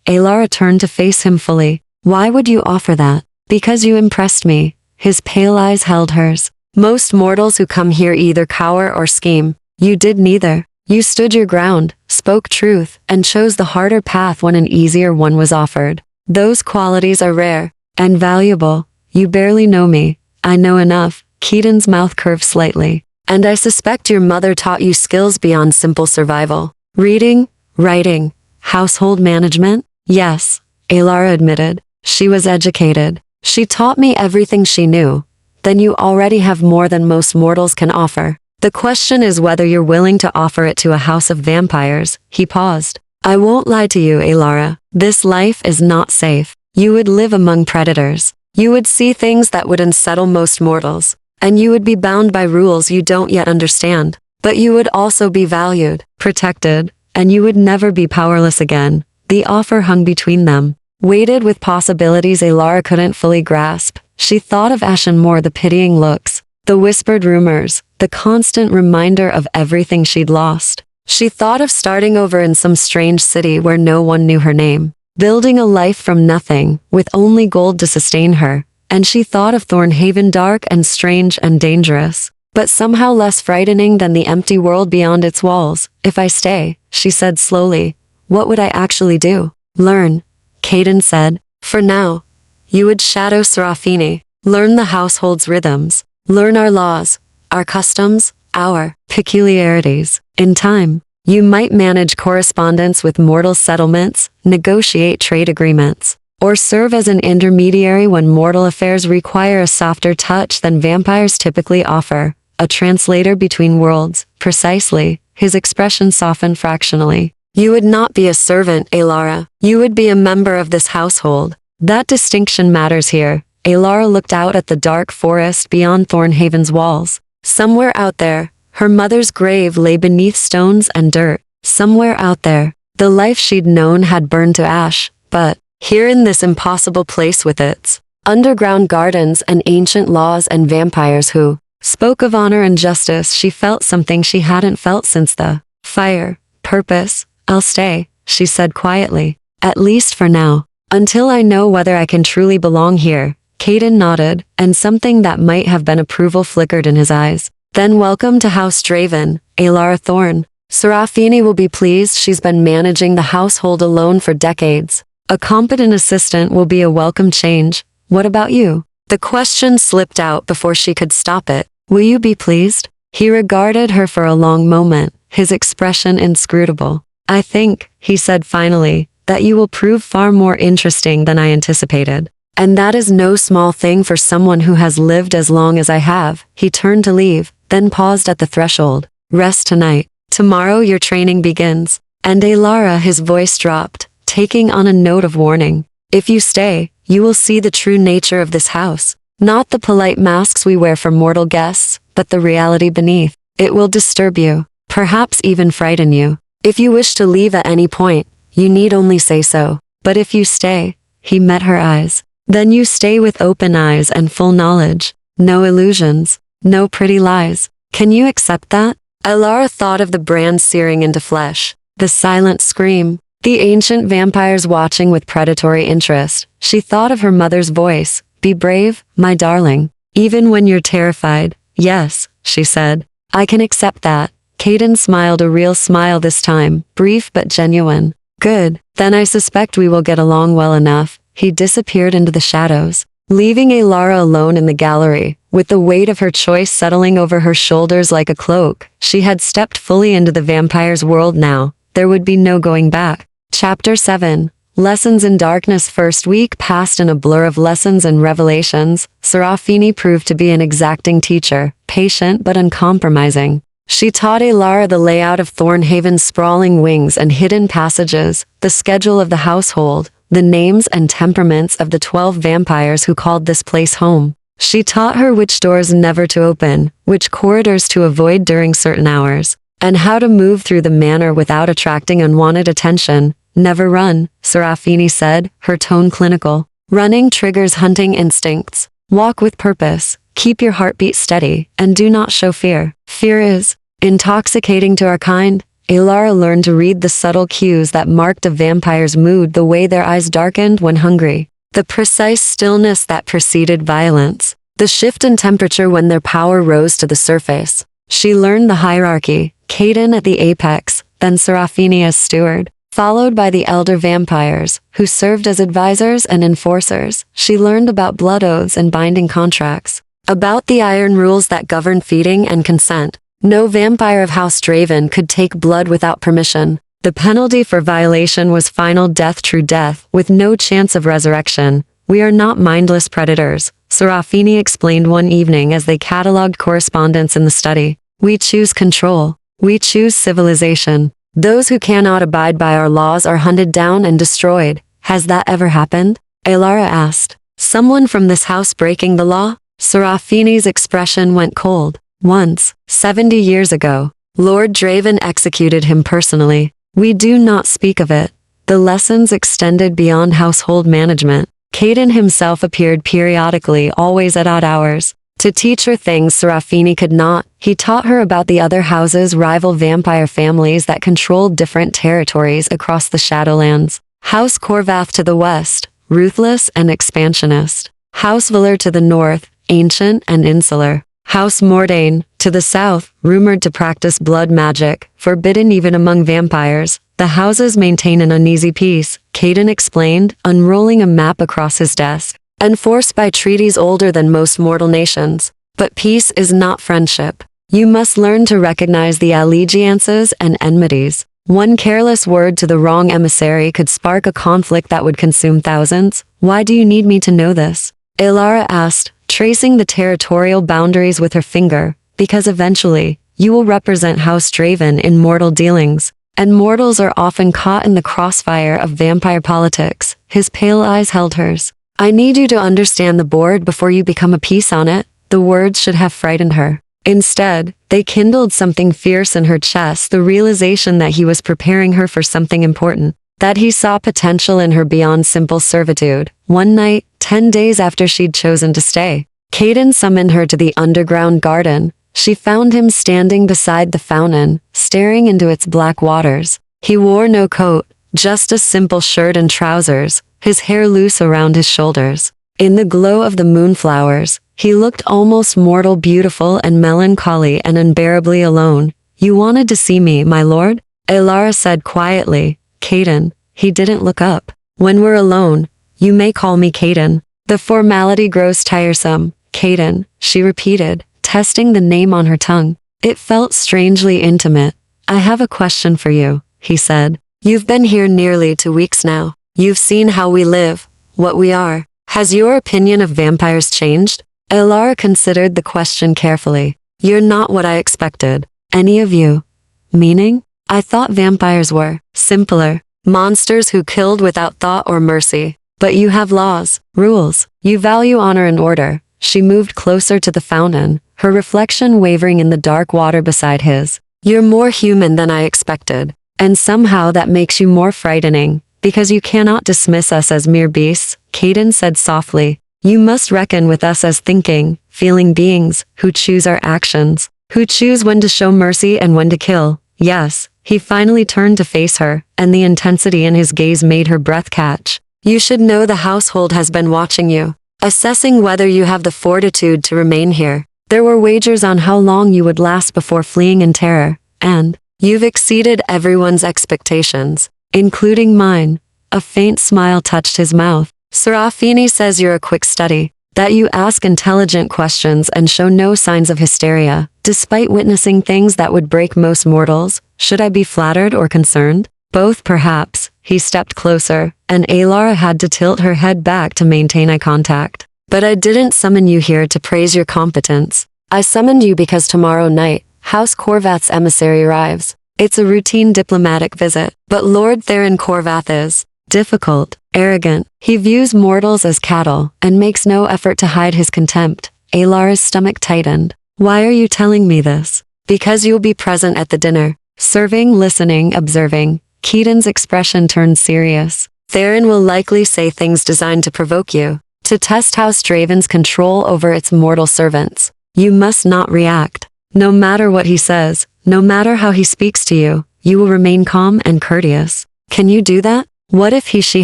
Alara turned to face him fully. Why would you offer that? Because you impressed me. His pale eyes held hers. Most mortals who come here either cower or scheme. You did neither. You stood your ground, spoke truth, and chose the harder path when an easier one was offered. Those qualities are rare and valuable. You barely know me. I know enough. Keaton's mouth curved slightly. And I suspect your mother taught you skills beyond simple survival. Reading, writing, household management? Yes, Alara admitted. She was educated. She taught me everything she knew. Then you already have more than most mortals can offer. The question is whether you're willing to offer it to a house of vampires. He paused. I won't lie to you, Alara. This life is not safe. You would live among predators. You would see things that would unsettle most mortals. And you would be bound by rules you don't yet understand. But you would also be valued, protected, and you would never be powerless again. The offer hung between them, weighted with possibilities Alara couldn't fully grasp. She thought of Ashen more, the pitying looks, the whispered rumors, the constant reminder of everything she'd lost. She thought of starting over in some strange city where no one knew her name, building a life from nothing, with only gold to sustain her. And she thought of Thornhaven, dark and strange and dangerous, but somehow less frightening than the empty world beyond its walls. If I stay, she said slowly, what would I actually do? Learn, Caden said. For now, you would shadow Serafini, learn the household's rhythms, learn our laws, our customs, our peculiarities. In time, you might manage correspondence with mortal settlements, negotiate trade agreements, or serve as an intermediary when mortal affairs require a softer touch than vampires typically offer. A translator between worlds, precisely. His expression softened fractionally. You would not be a servant, Alara. You would be a member of this household. That distinction matters here. Alara looked out at the dark forest beyond Thornhaven's walls. Somewhere out there, her mother's grave lay beneath stones and dirt. Somewhere out there, the life she'd known had burned to ash. But here in this impossible place with its underground gardens and ancient laws and vampires who spoke of honor and justice, she felt something she hadn't felt since the fire. Purpose. I'll stay, she said quietly. At least for now. Until I know whether I can truly belong here. Caden nodded, and something that might have been approval flickered in his eyes. Then welcome to House Draven, Alara Thorn. Serafini will be pleased. She's been managing the household alone for decades. A competent assistant will be a welcome change. What about you? The question slipped out before she could stop it. Will you be pleased? He regarded her for a long moment, his expression inscrutable. I think, he said finally, that you will prove far more interesting than I anticipated. And that is no small thing for someone who has lived as long as I have. He turned to leave, then paused at the threshold. Rest tonight. Tomorrow your training begins. And Alara, his voice dropped, taking on a note of warning. If you stay, you will see the true nature of this house. Not the polite masks we wear for mortal guests, but the reality beneath. It will disturb you, perhaps even frighten you. If you wish to leave at any point, you need only say so. But if you stay, he met her eyes. Then you stay with open eyes and full knowledge. No illusions, no pretty lies. Can you accept that? Alara thought of the brand searing into flesh, the silent scream, the ancient vampires watching with predatory interest. She thought of her mother's voice. Be brave, my darling. Even when you're terrified. Yes, she said. I can accept that. Caden smiled, a real smile this time, brief but genuine. Good, then I suspect we will get along well enough. He disappeared into the shadows, leaving Alara alone in the gallery, with the weight of her choice settling over her shoulders like a cloak. She had stepped fully into the vampire's world now. There would be no going back. Chapter 7. Lessons in Darkness. First week passed in a blur of lessons and revelations. Serafini proved to be an exacting teacher, patient but uncompromising. She taught Alara the layout of Thornhaven's sprawling wings and hidden passages, the schedule of the household, the names and temperaments of the 12 vampires who called this place home. She taught her which doors never to open, which corridors to avoid during certain hours, and how to move through the manor without attracting unwanted attention. Never run, Serafini said, her tone clinical. Running triggers hunting instincts. Walk with purpose. Keep your heartbeat steady, and do not show fear. Fear is intoxicating to our kind. Alara learned to read the subtle cues that marked a vampire's mood, the way their eyes darkened when hungry, the precise stillness that preceded violence, the shift in temperature when their power rose to the surface. She learned the hierarchy, Caden at the apex, then Serafini as steward, followed by the elder vampires, who served as advisors and enforcers. She learned about blood oaths and binding contracts, about the iron rules that govern feeding and consent. No vampire of House Draven could take blood without permission. The penalty for violation was final death, true death, with no chance of resurrection. We are not mindless predators, Serafini explained one evening as they catalogued correspondence in the study. We choose control. We choose civilization. Those who cannot abide by our laws are hunted down and destroyed. Has that ever happened? Alara asked. Someone from this house breaking the law? Serafini's expression went cold. Once, 70 years ago, Lord Draven executed him personally. We do not speak of it. The lessons extended beyond household management. Caden himself appeared periodically, always at odd hours, to teach her things Serafini could not. He taught her about the other houses, rival vampire families that controlled different territories across the Shadowlands. House Corvath to the west, ruthless and expansionist. House Valor to the north, ancient and insular. House Mordain, to the south, rumored to practice blood magic, forbidden even among vampires. The houses maintain an uneasy peace, Caden explained, unrolling a map across his desk. Enforced by treaties older than most mortal nations. But peace is not friendship. You must learn to recognize the allegiances and enmities. One careless word to the wrong emissary could spark a conflict that would consume thousands. Why do you need me to know this? Alara asked, tracing the territorial boundaries with her finger. Because eventually, you will represent House Draven in mortal dealings. And mortals are often caught in the crossfire of vampire politics. His pale eyes held hers. I need you to understand the board before you become a piece on it. The words should have frightened her. Instead, they kindled something fierce in her chest, the realization that he was preparing her for something important, that he saw potential in her beyond simple servitude. One night, 10 days after she'd chosen to stay, Caden summoned her to the underground garden. She found him standing beside the fountain, staring into its black waters. He wore no coat, just a simple shirt and trousers, his hair loose around his shoulders. In the glow of the moonflowers, he looked almost mortal, beautiful and melancholy and unbearably alone. You wanted to see me, my lord? Alara said quietly. Caden. He didn't look up. When we're alone, you may call me Caden. The formality grows tiresome. Caden, she repeated, testing the name on her tongue. It felt strangely intimate. I have a question for you, he said. You've been here nearly 2 weeks now. You've seen how we live, what we are. Has your opinion of vampires changed? Alara considered the question carefully. You're not what I expected. Any of you. Meaning? I thought vampires were simpler, monsters who killed without thought or mercy. But you have laws, rules. You value honor and order. She moved closer to the fountain, her reflection wavering in the dark water beside his. You're more human than I expected. And somehow that makes you more frightening, because you cannot dismiss us as mere beasts, Caden said softly. You must reckon with us as thinking, feeling beings, who choose our actions, who choose when to show mercy and when to kill. Yes, he finally turned to face her, and the intensity in his gaze made her breath catch. You should know the household has been watching you, assessing whether you have the fortitude to remain here. There were wagers on how long you would last before fleeing in terror, and you've exceeded everyone's expectations, including mine. A faint smile touched his mouth. Serafini says you're a quick study, that you ask intelligent questions and show no signs of hysteria, despite witnessing things that would break most mortals. Should I be flattered or concerned? Both perhaps. He stepped closer, and Alara had to tilt her head back to maintain eye contact. But I didn't summon you here to praise your competence. I summoned you because tomorrow night, House Corvath's emissary arrives. It's a routine diplomatic visit, but Lord Theron Corvath is difficult, arrogant. He views mortals as cattle, and makes no effort to hide his contempt. Alara's stomach tightened. Why are you telling me this? Because you'll be present at the dinner. Serving, listening, observing. Keaton's expression turned serious. Theron will likely say things designed to provoke you, to test House Draven's control over its mortal servants. You must not react. No matter what he says, no matter how he speaks to you, you will remain calm and courteous. Can you do that? What if she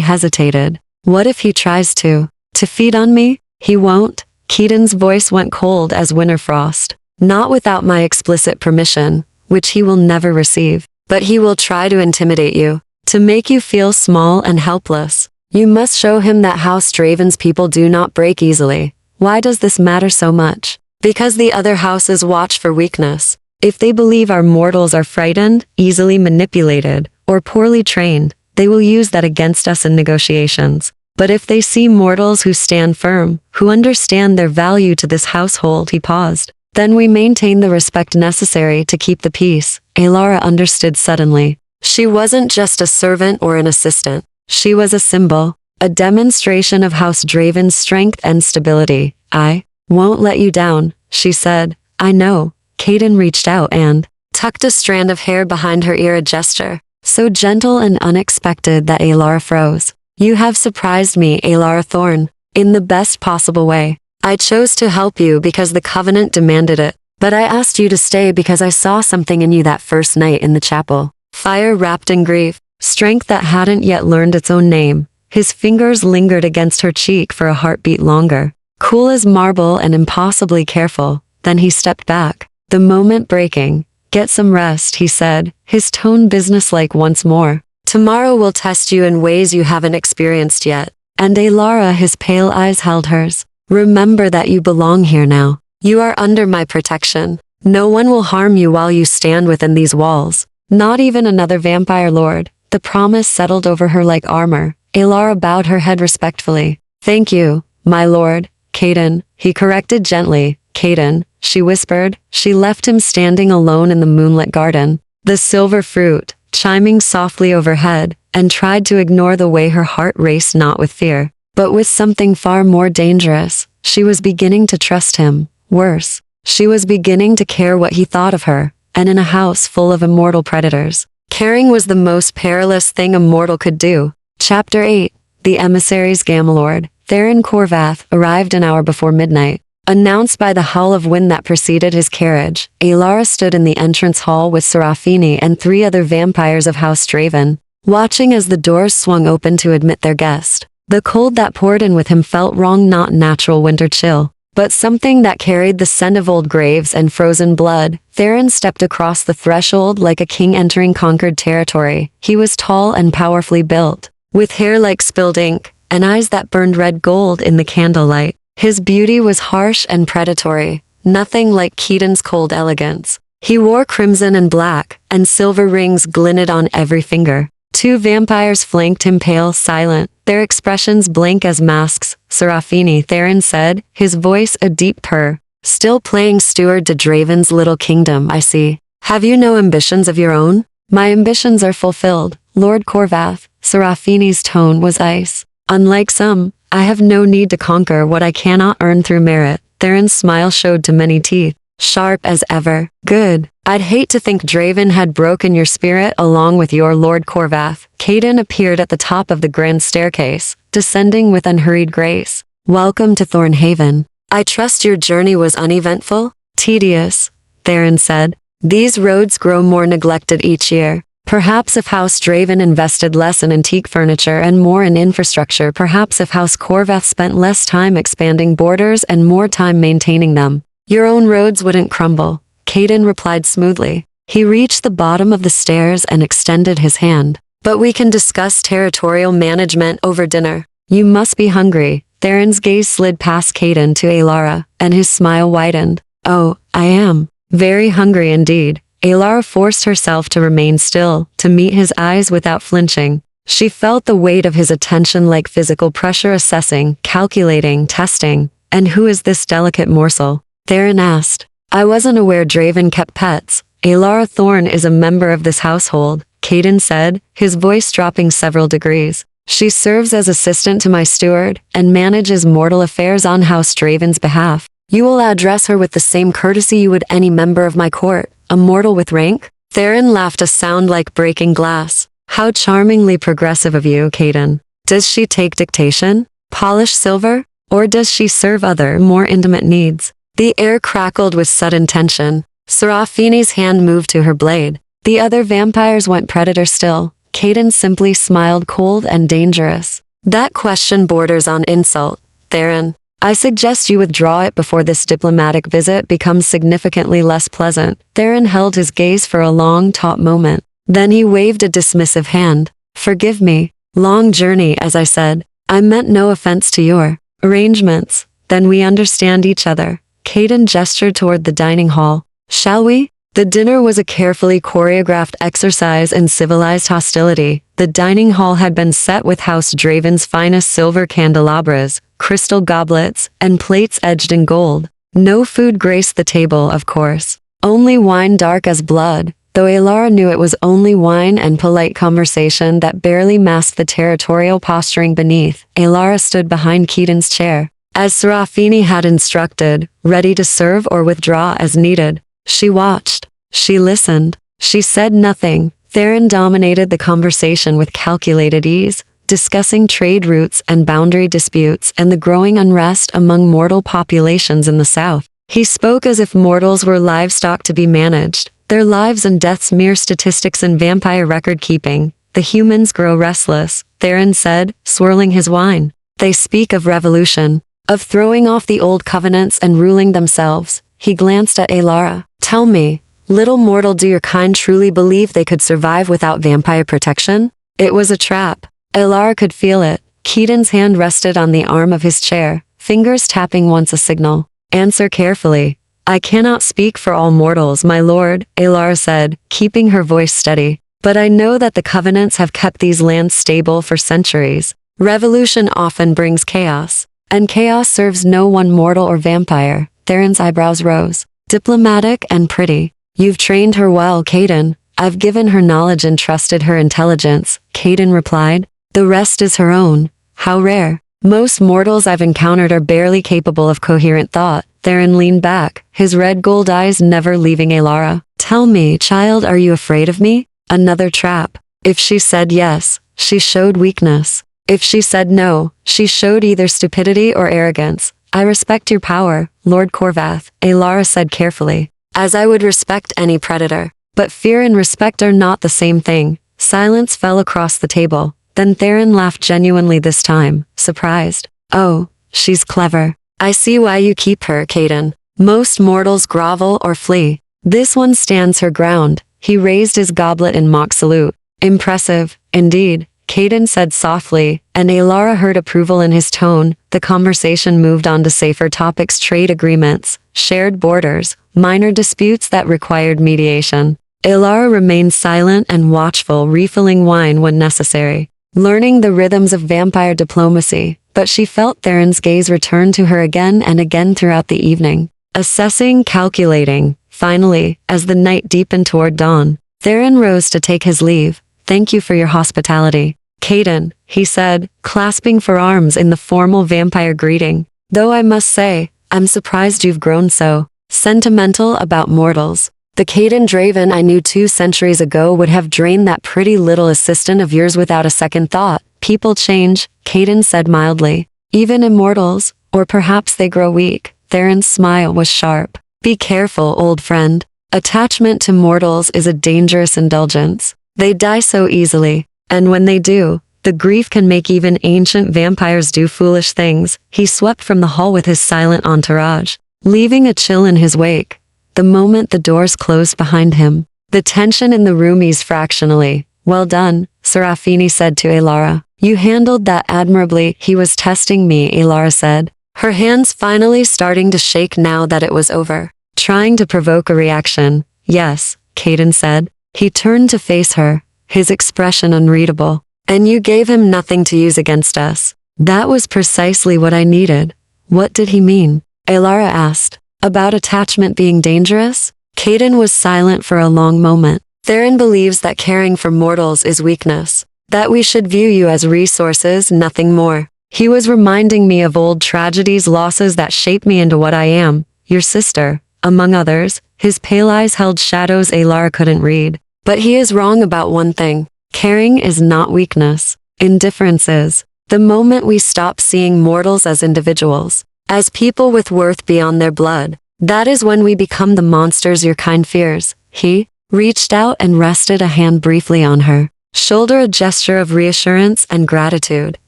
hesitated? What if he tries to feed on me? He won't. Keaton's voice went cold as winter frost. Not without my explicit permission, which he will never receive. But he will try to intimidate you, to make you feel small and helpless. You must show him that House Draven's people do not break easily. Why does this matter so much? Because the other houses watch for weakness. If they believe our mortals are frightened, easily manipulated, or poorly trained, they will use that against us in negotiations. But if they see mortals who stand firm, who understand their value to this household, he paused, then we maintain the respect necessary to keep the peace. Alara understood suddenly. She wasn't just a servant or an assistant. She was a symbol, a demonstration of House Draven's strength and stability. I won't let you down, she said. I know. Kaden reached out and tucked a strand of hair behind her ear, a gesture so gentle and unexpected that Alara froze. You have surprised me, Alara Thorn, in the best possible way. I chose to help you because the Covenant demanded it, but I asked you to stay because I saw something in you that first night in the chapel. Fire wrapped in grief, strength that hadn't yet learned its own name. His fingers lingered against her cheek for a heartbeat longer. Cool as marble and impossibly careful, then he stepped back, the moment breaking. Get some rest, he said, his tone businesslike once more. Tomorrow will test you in ways you haven't experienced yet. And Alara, his pale eyes held hers. Remember that you belong here now. You are under my protection. No one will harm you while you stand within these walls. Not even another vampire lord. The promise settled over her like armor. Alara bowed her head respectfully. Thank you, my lord. Kaden, he corrected gently. Kaden, she whispered. She left him standing alone in the moonlit garden, the silver fruit chiming softly overhead, and tried to ignore the way her heart raced, not with fear, but with something far more dangerous. She was beginning to trust him. Worse, she was beginning to care what he thought of her, and in a house full of immortal predators, caring was the most perilous thing a mortal could do. Chapter 8. The emissaries Gamelord, Theron Corvath, arrived an hour before midnight. Announced by the howl of wind that preceded his carriage, Alara stood in the entrance hall with Serafini and 3 other vampires of House Draven, watching as the doors swung open to admit their guest. The cold that poured in with him felt wrong, not natural winter chill, but something that carried the scent of old graves and frozen blood. Theron stepped across the threshold like a king entering conquered territory. He was tall and powerfully built, with hair like spilled ink, and eyes that burned red gold in the candlelight. His beauty was harsh and predatory, nothing like Keaton's cold elegance. He wore crimson and black, and silver rings glinted on every finger. 2 vampires flanked him, pale, silent, their expressions blank as masks. Serafini, Theron said, his voice a deep purr. Still playing steward to Draven's little kingdom, I see. Have you no ambitions of your own? My ambitions are fulfilled, Lord Corvath. Serafini's tone was ice. Unlike some, I have no need to conquer what I cannot earn through merit. Theron's smile showed to many teeth, sharp as ever. Good. I'd hate to think Draven had broken your spirit along with your Lord Corvath. Kaden appeared at the top of the grand staircase, descending with unhurried grace. Welcome to Thornhaven. I trust your journey was uneventful? Tedious, Theron said. These roads grow more neglected each year. Perhaps if House Draven invested less in antique furniture and more in infrastructure, perhaps if House Corvath spent less time expanding borders and more time maintaining them, your own roads wouldn't crumble. Kaden replied smoothly. He reached the bottom of the stairs and extended his hand. But we can discuss territorial management over dinner. You must be hungry. Theron's gaze slid past Kaden to Alara, and his smile widened. Oh, I am. Very hungry indeed. Alara forced herself to remain still, to meet his eyes without flinching. She felt the weight of his attention like physical pressure, assessing, calculating, testing. And who is this delicate morsel? Theron asked. I wasn't aware Draven kept pets. Alara Thorn is a member of this household, Kaden said, his voice dropping several degrees. She serves as assistant to my steward, and manages mortal affairs on House Draven's behalf. You will address her with the same courtesy you would any member of my court. A mortal with rank? Theron laughed, a sound like breaking glass. How charmingly progressive of you, Kaden. Does she take dictation? Polish silver? Or does she serve other, more intimate needs? The air crackled with sudden tension. Serafini's hand moved to her blade. The other vampires went predator still. Caden simply smiled, cold and dangerous. That question borders on insult, Theron. I suggest you withdraw it before this diplomatic visit becomes significantly less pleasant. Theron held his gaze for a long, taut moment. Then he waved a dismissive hand. Forgive me. Long journey, as I said. I meant no offense to your arrangements. Then we understand each other. Caden gestured toward the dining hall. Shall we? The dinner was a carefully choreographed exercise in civilized hostility. The dining hall had been set with House Draven's finest silver candelabras, crystal goblets, and plates edged in gold. No food graced the table, of course. Only wine dark as blood, though Elara knew it was only wine and polite conversation that barely masked the territorial posturing beneath. Elara stood behind Keaton's chair, as Serafini had instructed, ready to serve or withdraw as needed. She watched. She listened. She said nothing. Theron dominated the conversation with calculated ease, discussing trade routes and boundary disputes and the growing unrest among mortal populations in the south. He spoke as if mortals were livestock to be managed, their lives and deaths mere statistics in vampire record-keeping. The humans grow restless, Theron said, swirling his wine. They speak of revolution, of throwing off the old covenants and ruling themselves. He glanced at Elara. Tell me, little mortal, do your kind truly believe they could survive without vampire protection? It was a trap. Elara could feel it. Keaton's hand rested on the arm of his chair, fingers tapping once a signal. Answer carefully. I cannot speak for all mortals, my lord, Elara said, keeping her voice steady. But I know that the covenants have kept these lands stable for centuries. Revolution often brings chaos, and chaos serves no one mortal or vampire. Theron's eyebrows rose. Diplomatic and pretty. You've trained her well, Caden. I've given her knowledge and trusted her intelligence, Caden replied. The rest is her own. How rare. Most mortals I've encountered are barely capable of coherent thought. Theron leaned back, his red gold eyes never leaving Elara. Tell me, child, are you afraid of me? Another trap. If she said yes, she showed weakness. If she said no, she showed either stupidity or arrogance. I respect your power, Lord Corvath, Elara said carefully, as I would respect any predator. But fear and respect are not the same thing. Silence fell across the table. Then Theron laughed genuinely this time, surprised. Oh, she's clever. I see why you keep her, Caden. Most mortals grovel or flee. This one stands her ground. He raised his goblet in mock salute. Impressive, indeed, Caden said softly, and Elara heard approval in his tone. The conversation moved on to safer topics: trade agreements, shared borders, minor disputes that required mediation. Elara remained silent and watchful, refilling wine when necessary, learning the rhythms of vampire diplomacy, but she felt Theron's gaze return to her again and again throughout the evening. Assessing, calculating. Finally, as the night deepened toward dawn, Theron rose to take his leave. Thank you for your hospitality, Caden, he said, clasping forearms in the formal vampire greeting. Though I must say, I'm surprised you've grown so sentimental about mortals. The Caden Draven I knew 2 centuries ago would have drained that pretty little assistant of yours without a second thought. People change, Caden said mildly. Even immortals, or perhaps they grow weak. Theron's smile was sharp. Be careful, old friend. Attachment to mortals is a dangerous indulgence. They die so easily, and when they do, the grief can make even ancient vampires do foolish things. He swept from the hall with his silent entourage, leaving a chill in his wake. The moment the doors closed behind him, the tension in the room eased fractionally. Well done, Serafini said to Elara. You handled that admirably. He was testing me, Elara said, her hands finally starting to shake now that it was over. Trying to provoke a reaction. Yes, Caden said. He turned to face her, his expression unreadable. And you gave him nothing to use against us. That was precisely what I needed. What did he mean? Elara asked. About attachment being dangerous? Caden was silent for a long moment. Theron believes that caring for mortals is weakness. That we should view you as resources, nothing more. He was reminding me of old tragedies, losses that shaped me into what I am. Your sister, among others. His pale eyes held shadows Elara couldn't read. But he is wrong about one thing. Caring is not weakness. Indifference is. The moment we stop seeing mortals as individuals, as people with worth beyond their blood, that is when we become the monsters your kind fears. He reached out and rested a hand briefly on her shoulder, a gesture of reassurance and gratitude.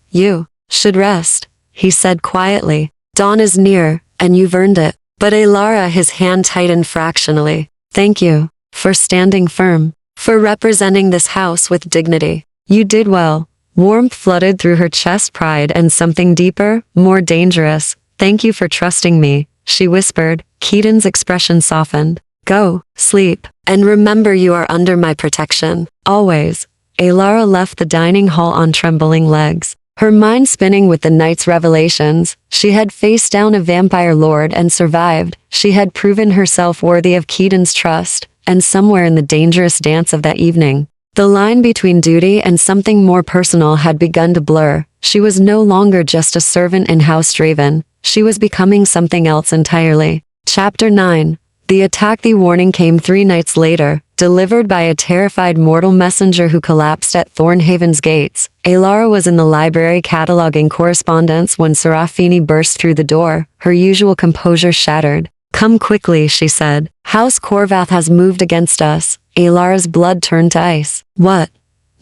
You should rest, he said quietly. Dawn is near, and you've earned it. But Alara, his hand tightened fractionally. Thank you for standing firm, for representing this house with dignity. You did well. Warmth flooded through her chest, pride and something deeper, more dangerous. Thank you for trusting me, she whispered. Keaton's expression softened. Go, sleep, and remember you are under my protection, always. Alara left the dining hall on trembling legs, her mind spinning with the night's revelations. She had faced down a vampire lord and survived. She had proven herself worthy of Keaton's trust, and somewhere in the dangerous dance of that evening, the line between duty and something more personal had begun to blur. She was no longer just a servant in House Draven. She was becoming something else entirely. Chapter 9. The attack. The warning came 3 nights later, delivered by a terrified mortal messenger who collapsed at Thornhaven's gates. Alara was in the library cataloging correspondence when Serafini burst through the door, her usual composure shattered. Come quickly, she said. House Corvath has moved against us. Alara's blood turned to ice. What?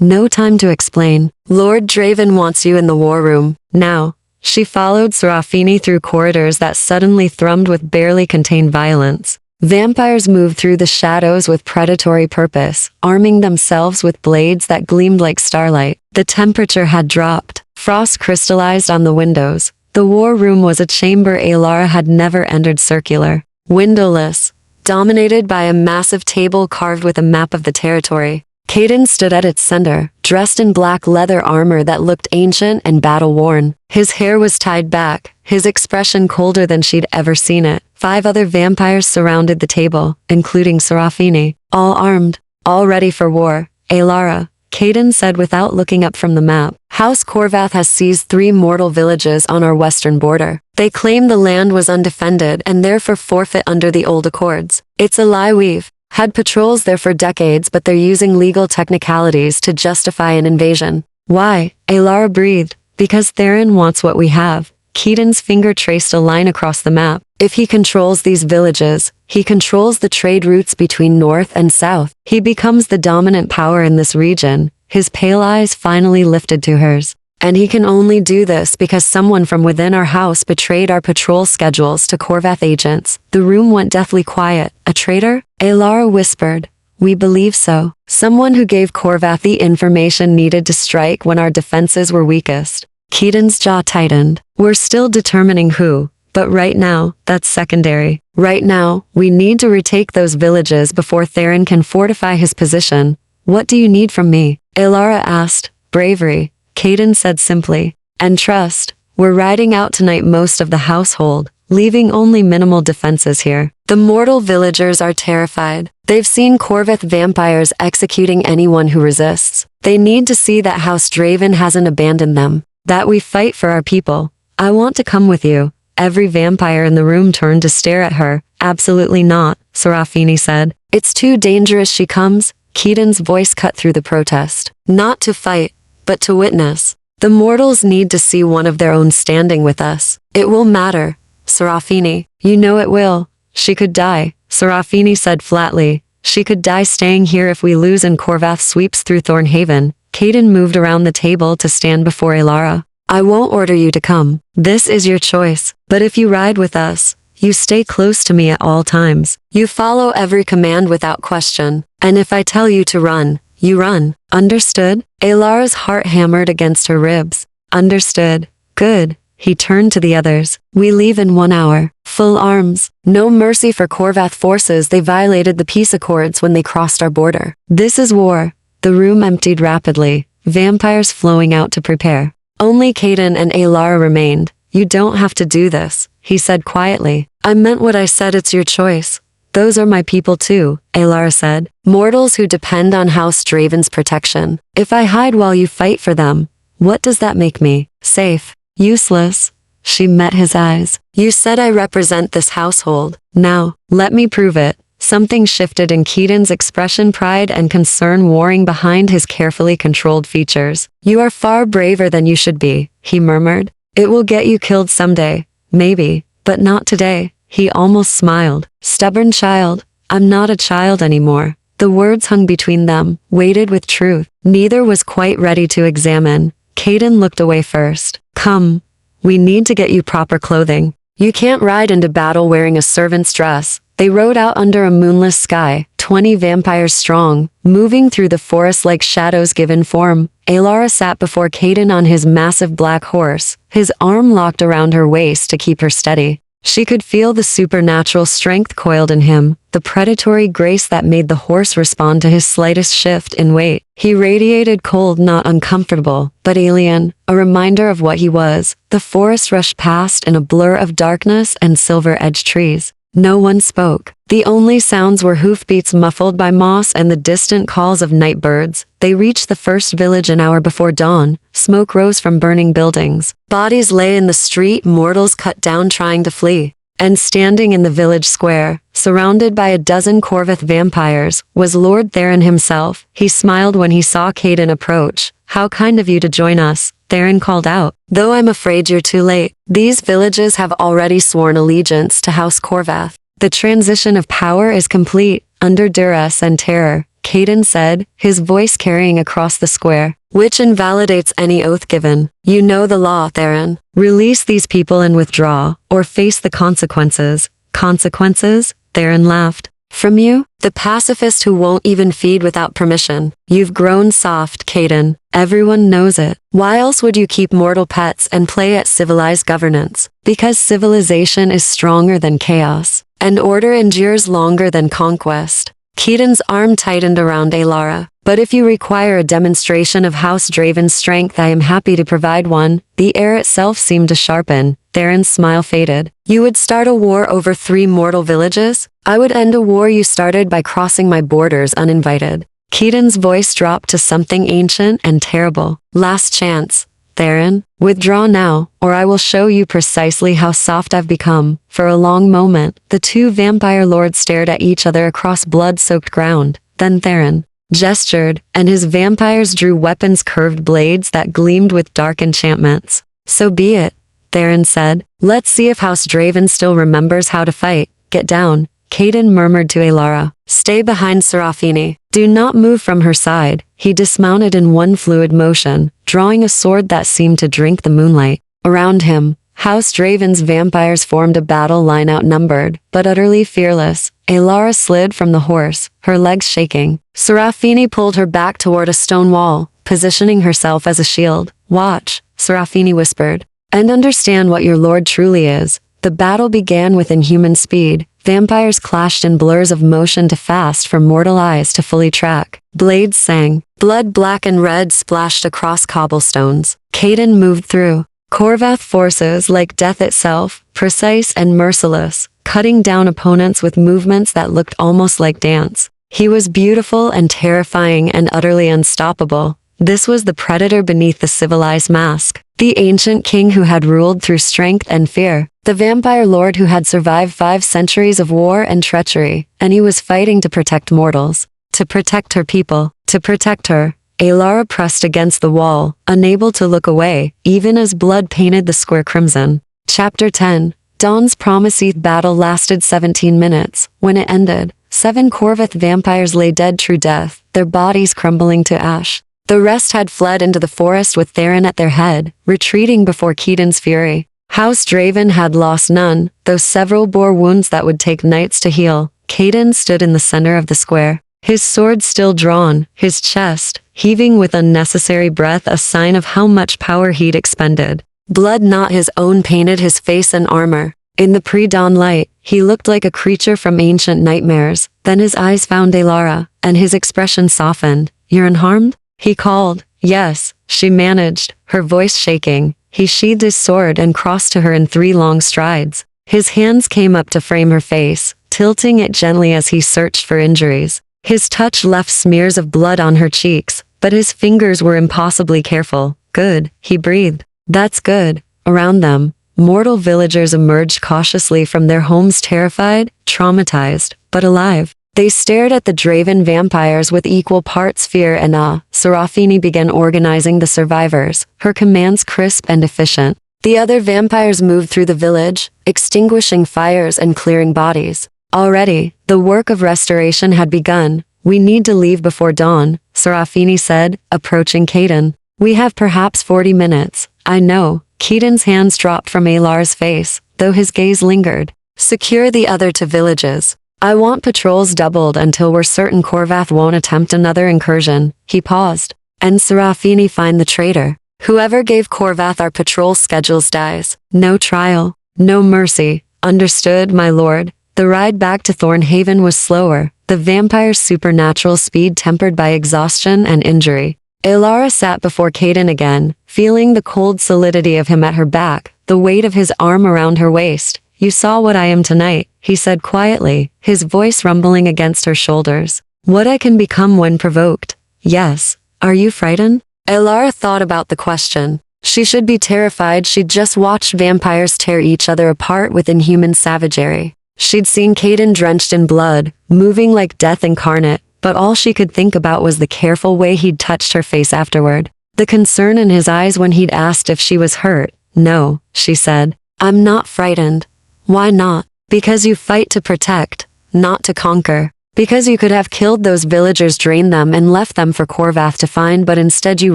No time to explain. Lord Draven wants you in the war room, now. She followed Serafini through corridors that suddenly thrummed with barely contained violence. Vampires moved through the shadows with predatory purpose, arming themselves with blades that gleamed like starlight. The temperature had dropped. Frost crystallized on the windows. The war room was a chamber Alara had never entered, circular, windowless, dominated by a massive table carved with a map of the territory. Caden stood at its center, dressed in black leather armor that looked ancient and battle-worn. His hair was tied back, his expression colder than she'd ever seen it. 5 other vampires surrounded the table, including Serafini, all armed, all ready for war. Alara, Caden said without looking up from the map. House Corvath has seized 3 mortal villages on our western border. They claim the land was undefended and therefore forfeit under the old accords. It's a lie. We've had patrols there for decades, but they're using legal technicalities to justify an invasion. Why? Alara breathed. Because Theron wants what we have. Keaton's finger traced a line across the map. If he controls these villages, he controls the trade routes between north and south. He becomes the dominant power in this region. His pale eyes finally lifted to hers. And he can only do this because someone from within our house betrayed our patrol schedules to Corvath agents. The room went deathly quiet. A traitor? Alara whispered. We believe so. Someone who gave Corvath the information needed to strike when our defenses were weakest. Keaton's jaw tightened. We're still determining who, but right now, that's secondary. Right now, we need to retake those villages before Theron can fortify his position. What do you need from me? Alara asked. Bravery, Caden said simply. And trust. We're riding out tonight, most of the household, leaving only minimal defenses here. The mortal villagers are terrified. They've seen Corvath vampires executing anyone who resists. They need to see that House Draven hasn't abandoned them, that we fight for our people. I want to come with you. Every vampire in the room turned to stare at her. Absolutely not, Serafini said. It's too dangerous. She comes. Keaton's voice cut through the protest. Not to fight, but to witness. The mortals need to see one of their own standing with us. It will matter. Serafini, you know it will. She could die, Serafini said flatly. She could die staying here if we lose and Corvath sweeps through Thornhaven. Caden moved around the table to stand before Alara. I won't order you to come. This is your choice. But if you ride with us, you stay close to me at all times. You follow every command without question. And if I tell you to run, you run. Understood? Alara's heart hammered against her ribs. Understood. Good. He turned to the others. We leave in 1 hour. Full arms. No mercy for Corvath forces. They violated the peace accords when they crossed our border. This is war. The room emptied rapidly. Vampires flowing out to prepare. Only Caden and Alara remained. You don't have to do this, he said quietly. I meant what I said. It's your choice. Those are my people too, Alara said. Mortals who depend on House Draven's protection. If I hide while you fight for them, what does that make me? Safe. Useless. She met his eyes. You said I represent this household. Now, let me prove it. Something shifted in Keaton's expression, pride and concern warring behind his carefully controlled features. "You are far braver than you should be," he murmured. "It will get you killed someday, maybe, but not today." He almost smiled. "Stubborn child, I'm not a child anymore." The words hung between them, weighted with truth. Neither was quite ready to examine. Keaton looked away first. "Come, we need to get you proper clothing. You can't ride into battle wearing a servant's dress." They rode out under a moonless sky, 20 vampires strong, moving through the forest like shadows given form. Alara sat before Keaton on his massive black horse, his arm locked around her waist to keep her steady. She could feel the supernatural strength coiled in him, the predatory grace that made the horse respond to his slightest shift in weight. He radiated cold, not uncomfortable, but alien, a reminder of what he was. The forest rushed past in a blur of darkness and silver-edged trees. No one spoke. The only sounds were hoofbeats muffled by moss and the distant calls of night birds. They reached the first village an hour before dawn. Smoke rose from burning buildings. Bodies lay in the street, mortals cut down trying to flee. And standing in the village square, surrounded by a dozen Corvith vampires, was Lord Theron himself. He smiled when he saw Keaton approach. "How kind of you to join us," Theron called out. "Though I'm afraid you're too late. These villages have already sworn allegiance to House Corvath. The transition of power is complete, under duress and terror," Keaton said, his voice carrying across the square. "Which invalidates any oath given. You know the law, Theron. Release these people and withdraw, or face the consequences." "Consequences?" Theron laughed. "From you? The pacifist who won't even feed without permission. You've grown soft, Keaton. Everyone knows it. Why else would you keep mortal pets and play at civilized governance? Because civilization is stronger than chaos, and order endures longer than conquest." Keaton's arm tightened around Alara. "But if you require a demonstration of House Draven's strength, I am happy to provide one." The air itself seemed to sharpen. Theron's smile faded. "You would start a war over 3 mortal villages? I would end a war you started by crossing my borders uninvited." Keaton's voice dropped to something ancient and terrible. "Last chance, Theron. Withdraw now, or I will show you precisely how soft I've become." For a long moment, the two vampire lords stared at each other across blood-soaked ground. Then Theron gestured, and his vampires drew weapons, curved blades that gleamed with dark enchantments. "So be it," Theron said. "Let's see if House Draven still remembers how to fight. Get down." Keaton murmured to Alara. "Stay behind Serafini. Do not move from her side." He dismounted in one fluid motion, drawing a sword that seemed to drink the moonlight. Around him, House Draven's vampires formed a battle line, outnumbered, but utterly fearless. Alara slid from the horse, her legs shaking. Serafini pulled her back toward a stone wall, positioning herself as a shield. "Watch," Serafini whispered, "and understand what your lord truly is." The battle began with inhuman speed. Vampires clashed in blurs of motion too fast for mortal eyes to fully track. Blades sang. Blood black and red splashed across cobblestones. Keaton moved through. Corvath forces like death itself, precise and merciless, cutting down opponents with movements that looked almost like dance. He was beautiful and terrifying and utterly unstoppable. This was the predator beneath the civilized mask, the ancient king who had ruled through strength and fear, the vampire lord who had survived 5 centuries of war and treachery, and he was fighting to protect mortals, to protect her people, to protect her. Alara pressed against the wall, unable to look away, even as blood painted the square crimson. Chapter 10. Dawn's Promiseth battle lasted 17 minutes. When it ended, 7 Corvith vampires lay dead true death, their bodies crumbling to ash. The rest had fled into the forest with Theron at their head, retreating before Keaton's fury. House Draven had lost none, though several bore wounds that would take nights to heal. Keaton stood in the center of the square, his sword still drawn, his chest heaving with unnecessary breath, a sign of how much power he'd expended. Blood not his own painted his face and armor. In the pre-dawn light, he looked like a creature from ancient nightmares. Then his eyes found Alara, and his expression softened. "You're unharmed?" he called. "Yes," she managed, her voice shaking. He sheathed his sword and crossed to her in 3 long strides. His hands came up to frame her face, tilting it gently as he searched for injuries. His touch left smears of blood on her cheeks, but his fingers were impossibly careful. "Good," he breathed. "That's good." Around them, mortal villagers emerged cautiously from their homes, terrified, traumatized, but alive. They stared at the Draven vampires with equal parts fear and awe. Serafini began organizing the survivors, her commands crisp and efficient. The other vampires moved through the village, extinguishing fires and clearing bodies. Already, the work of restoration had begun. We need to leave before dawn, Serafini said, approaching Caden. We have perhaps 40 minutes. I know. Caden's hands dropped from Alar's face, though his gaze lingered. Secure the other two villages. I want patrols doubled until we're certain Corvath won't attempt another incursion. He paused. And Serafini find the traitor. Whoever gave Corvath our patrol schedules dies. No trial. No mercy. Understood, my lord. The ride back to Thornhaven was slower, the vampire's supernatural speed tempered by exhaustion and injury. Alara sat before Caden again, feeling the cold solidity of him at her back, the weight of his arm around her waist. You saw what I am tonight, he said quietly, his voice rumbling against her shoulders. What I can become when provoked. Yes. Are you frightened? Alara thought about the question. She should be terrified. She'd just watched vampires tear each other apart with inhuman savagery. She'd seen Caden drenched in blood, moving like death incarnate, but all she could think about was the careful way he'd touched her face afterward. The concern in his eyes when he'd asked if she was hurt. No, she said. I'm not frightened. Why not? Because you fight to protect, not to conquer. Because you could have killed those villagers, drained them and left them for Corvath to find, but instead you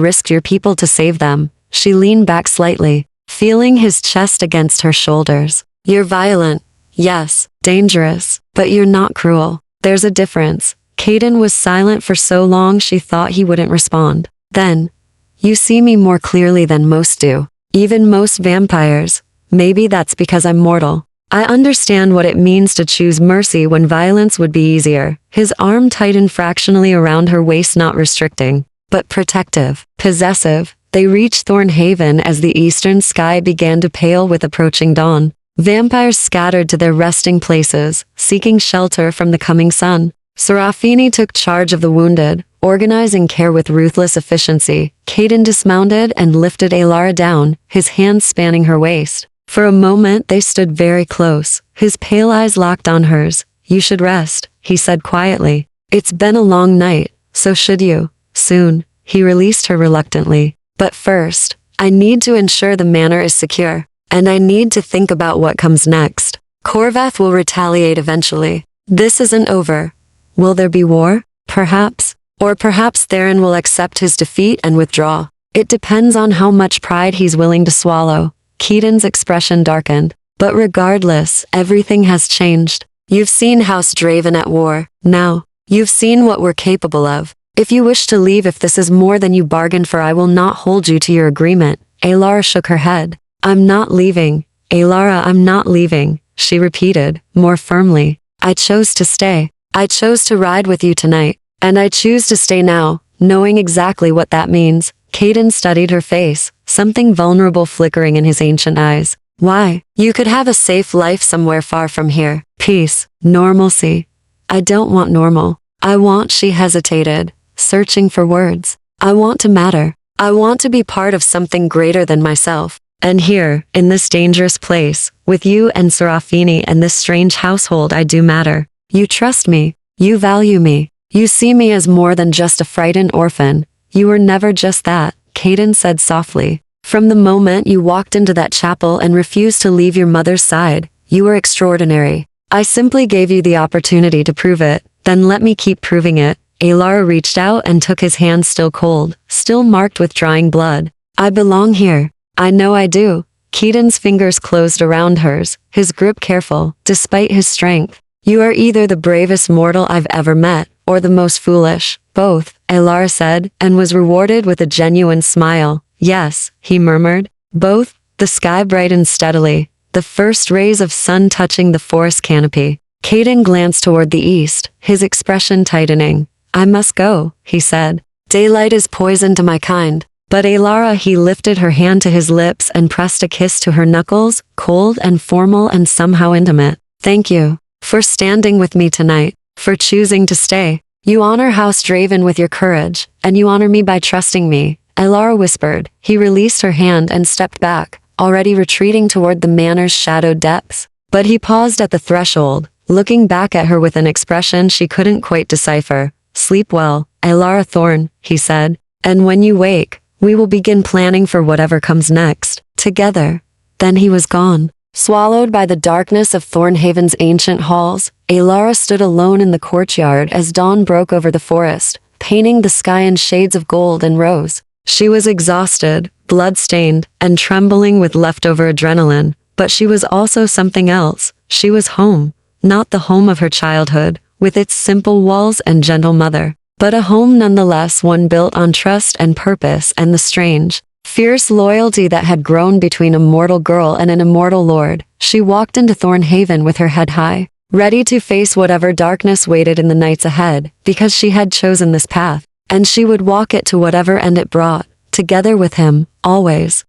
risked your people to save them. She leaned back slightly, feeling his chest against her shoulders. You're violent. Yes, dangerous, but you're not cruel. There's a difference. Caden was silent for so long she thought he wouldn't respond. Then, you see me more clearly than most do. Even most vampires. Maybe that's because I'm mortal. I understand what it means to choose mercy when violence would be easier. His arm tightened fractionally around her waist, not restricting, but protective, possessive. They reached Thornhaven as the eastern sky began to pale with approaching dawn. Vampires scattered to their resting places, seeking shelter from the coming sun. Serafini took charge of the wounded, organizing care with ruthless efficiency. Caden dismounted and lifted Alara down, his hands spanning her waist. For a moment they stood very close, his pale eyes locked on hers. You should rest, he said quietly. It's been a long night, so should you. Soon, he released her reluctantly. But first, I need to ensure the manor is secure. And I need to think about what comes next. Corvath will retaliate eventually. This isn't over. Will there be war? Perhaps. Or perhaps Theron will accept his defeat and withdraw. It depends on how much pride he's willing to swallow. Keaton's expression darkened. But regardless, everything has changed. You've seen House Draven at war. Now, you've seen what we're capable of. If you wish to leave, if this is more than you bargained for, I will not hold you to your agreement. Alara shook her head. I'm not leaving. Alara, I'm not leaving, she repeated, more firmly. I chose to stay. I chose to ride with you tonight. And I choose to stay now, knowing exactly what that means. Caden studied her face, something vulnerable flickering in his ancient eyes. Why? You could have a safe life somewhere far from here. Peace. Normalcy. I don't want normal. I want, she hesitated, searching for words. I want to matter. I want to be part of something greater than myself. And here, in this dangerous place, with you and Serafini and this strange household, I do matter. You trust me. You value me. You see me as more than just a frightened orphan. You were never just that, Caden said softly. From the moment you walked into that chapel and refused to leave your mother's side, you were extraordinary. I simply gave you the opportunity to prove it, then let me keep proving it. Alara reached out and took his hand, still cold, still marked with drying blood. I belong here. I know I do. Keaton's fingers closed around hers, his grip careful, despite his strength. You are either the bravest mortal I've ever met, or the most foolish. Both, Alara said, and was rewarded with a genuine smile. Yes, he murmured. Both. The sky brightened steadily, the first rays of sun touching the forest canopy. Caden glanced toward the east, his expression tightening. I must go, he said. Daylight is poison to my kind. But Alara, he lifted her hand to his lips and pressed a kiss to her knuckles, cold and formal and somehow intimate. Thank you. For standing with me tonight. For choosing to stay. You honor House Draven with your courage, and you honor me by trusting me, Alara whispered. He released her hand and stepped back, already retreating toward the manor's shadowed depths. But he paused at the threshold, looking back at her with an expression she couldn't quite decipher. "Sleep well, Ilara Thorn," he said. "And when you wake, we will begin planning for whatever comes next, together." Then he was gone. Swallowed by the darkness of Thornhaven's ancient halls, Ilara stood alone in the courtyard as dawn broke over the forest, painting the sky in shades of gold and rose. She was exhausted, blood-stained, and trembling with leftover adrenaline, but she was also something else. She was home. Not the home of her childhood, with its simple walls and gentle mother, but a home nonetheless, one built on trust and purpose and the strange, fierce loyalty that had grown between a mortal girl and an immortal lord. She walked into Thornhaven with her head high, ready to face whatever darkness waited in the nights ahead, because she had chosen this path, and she would walk it to whatever end it brought, together with him, always.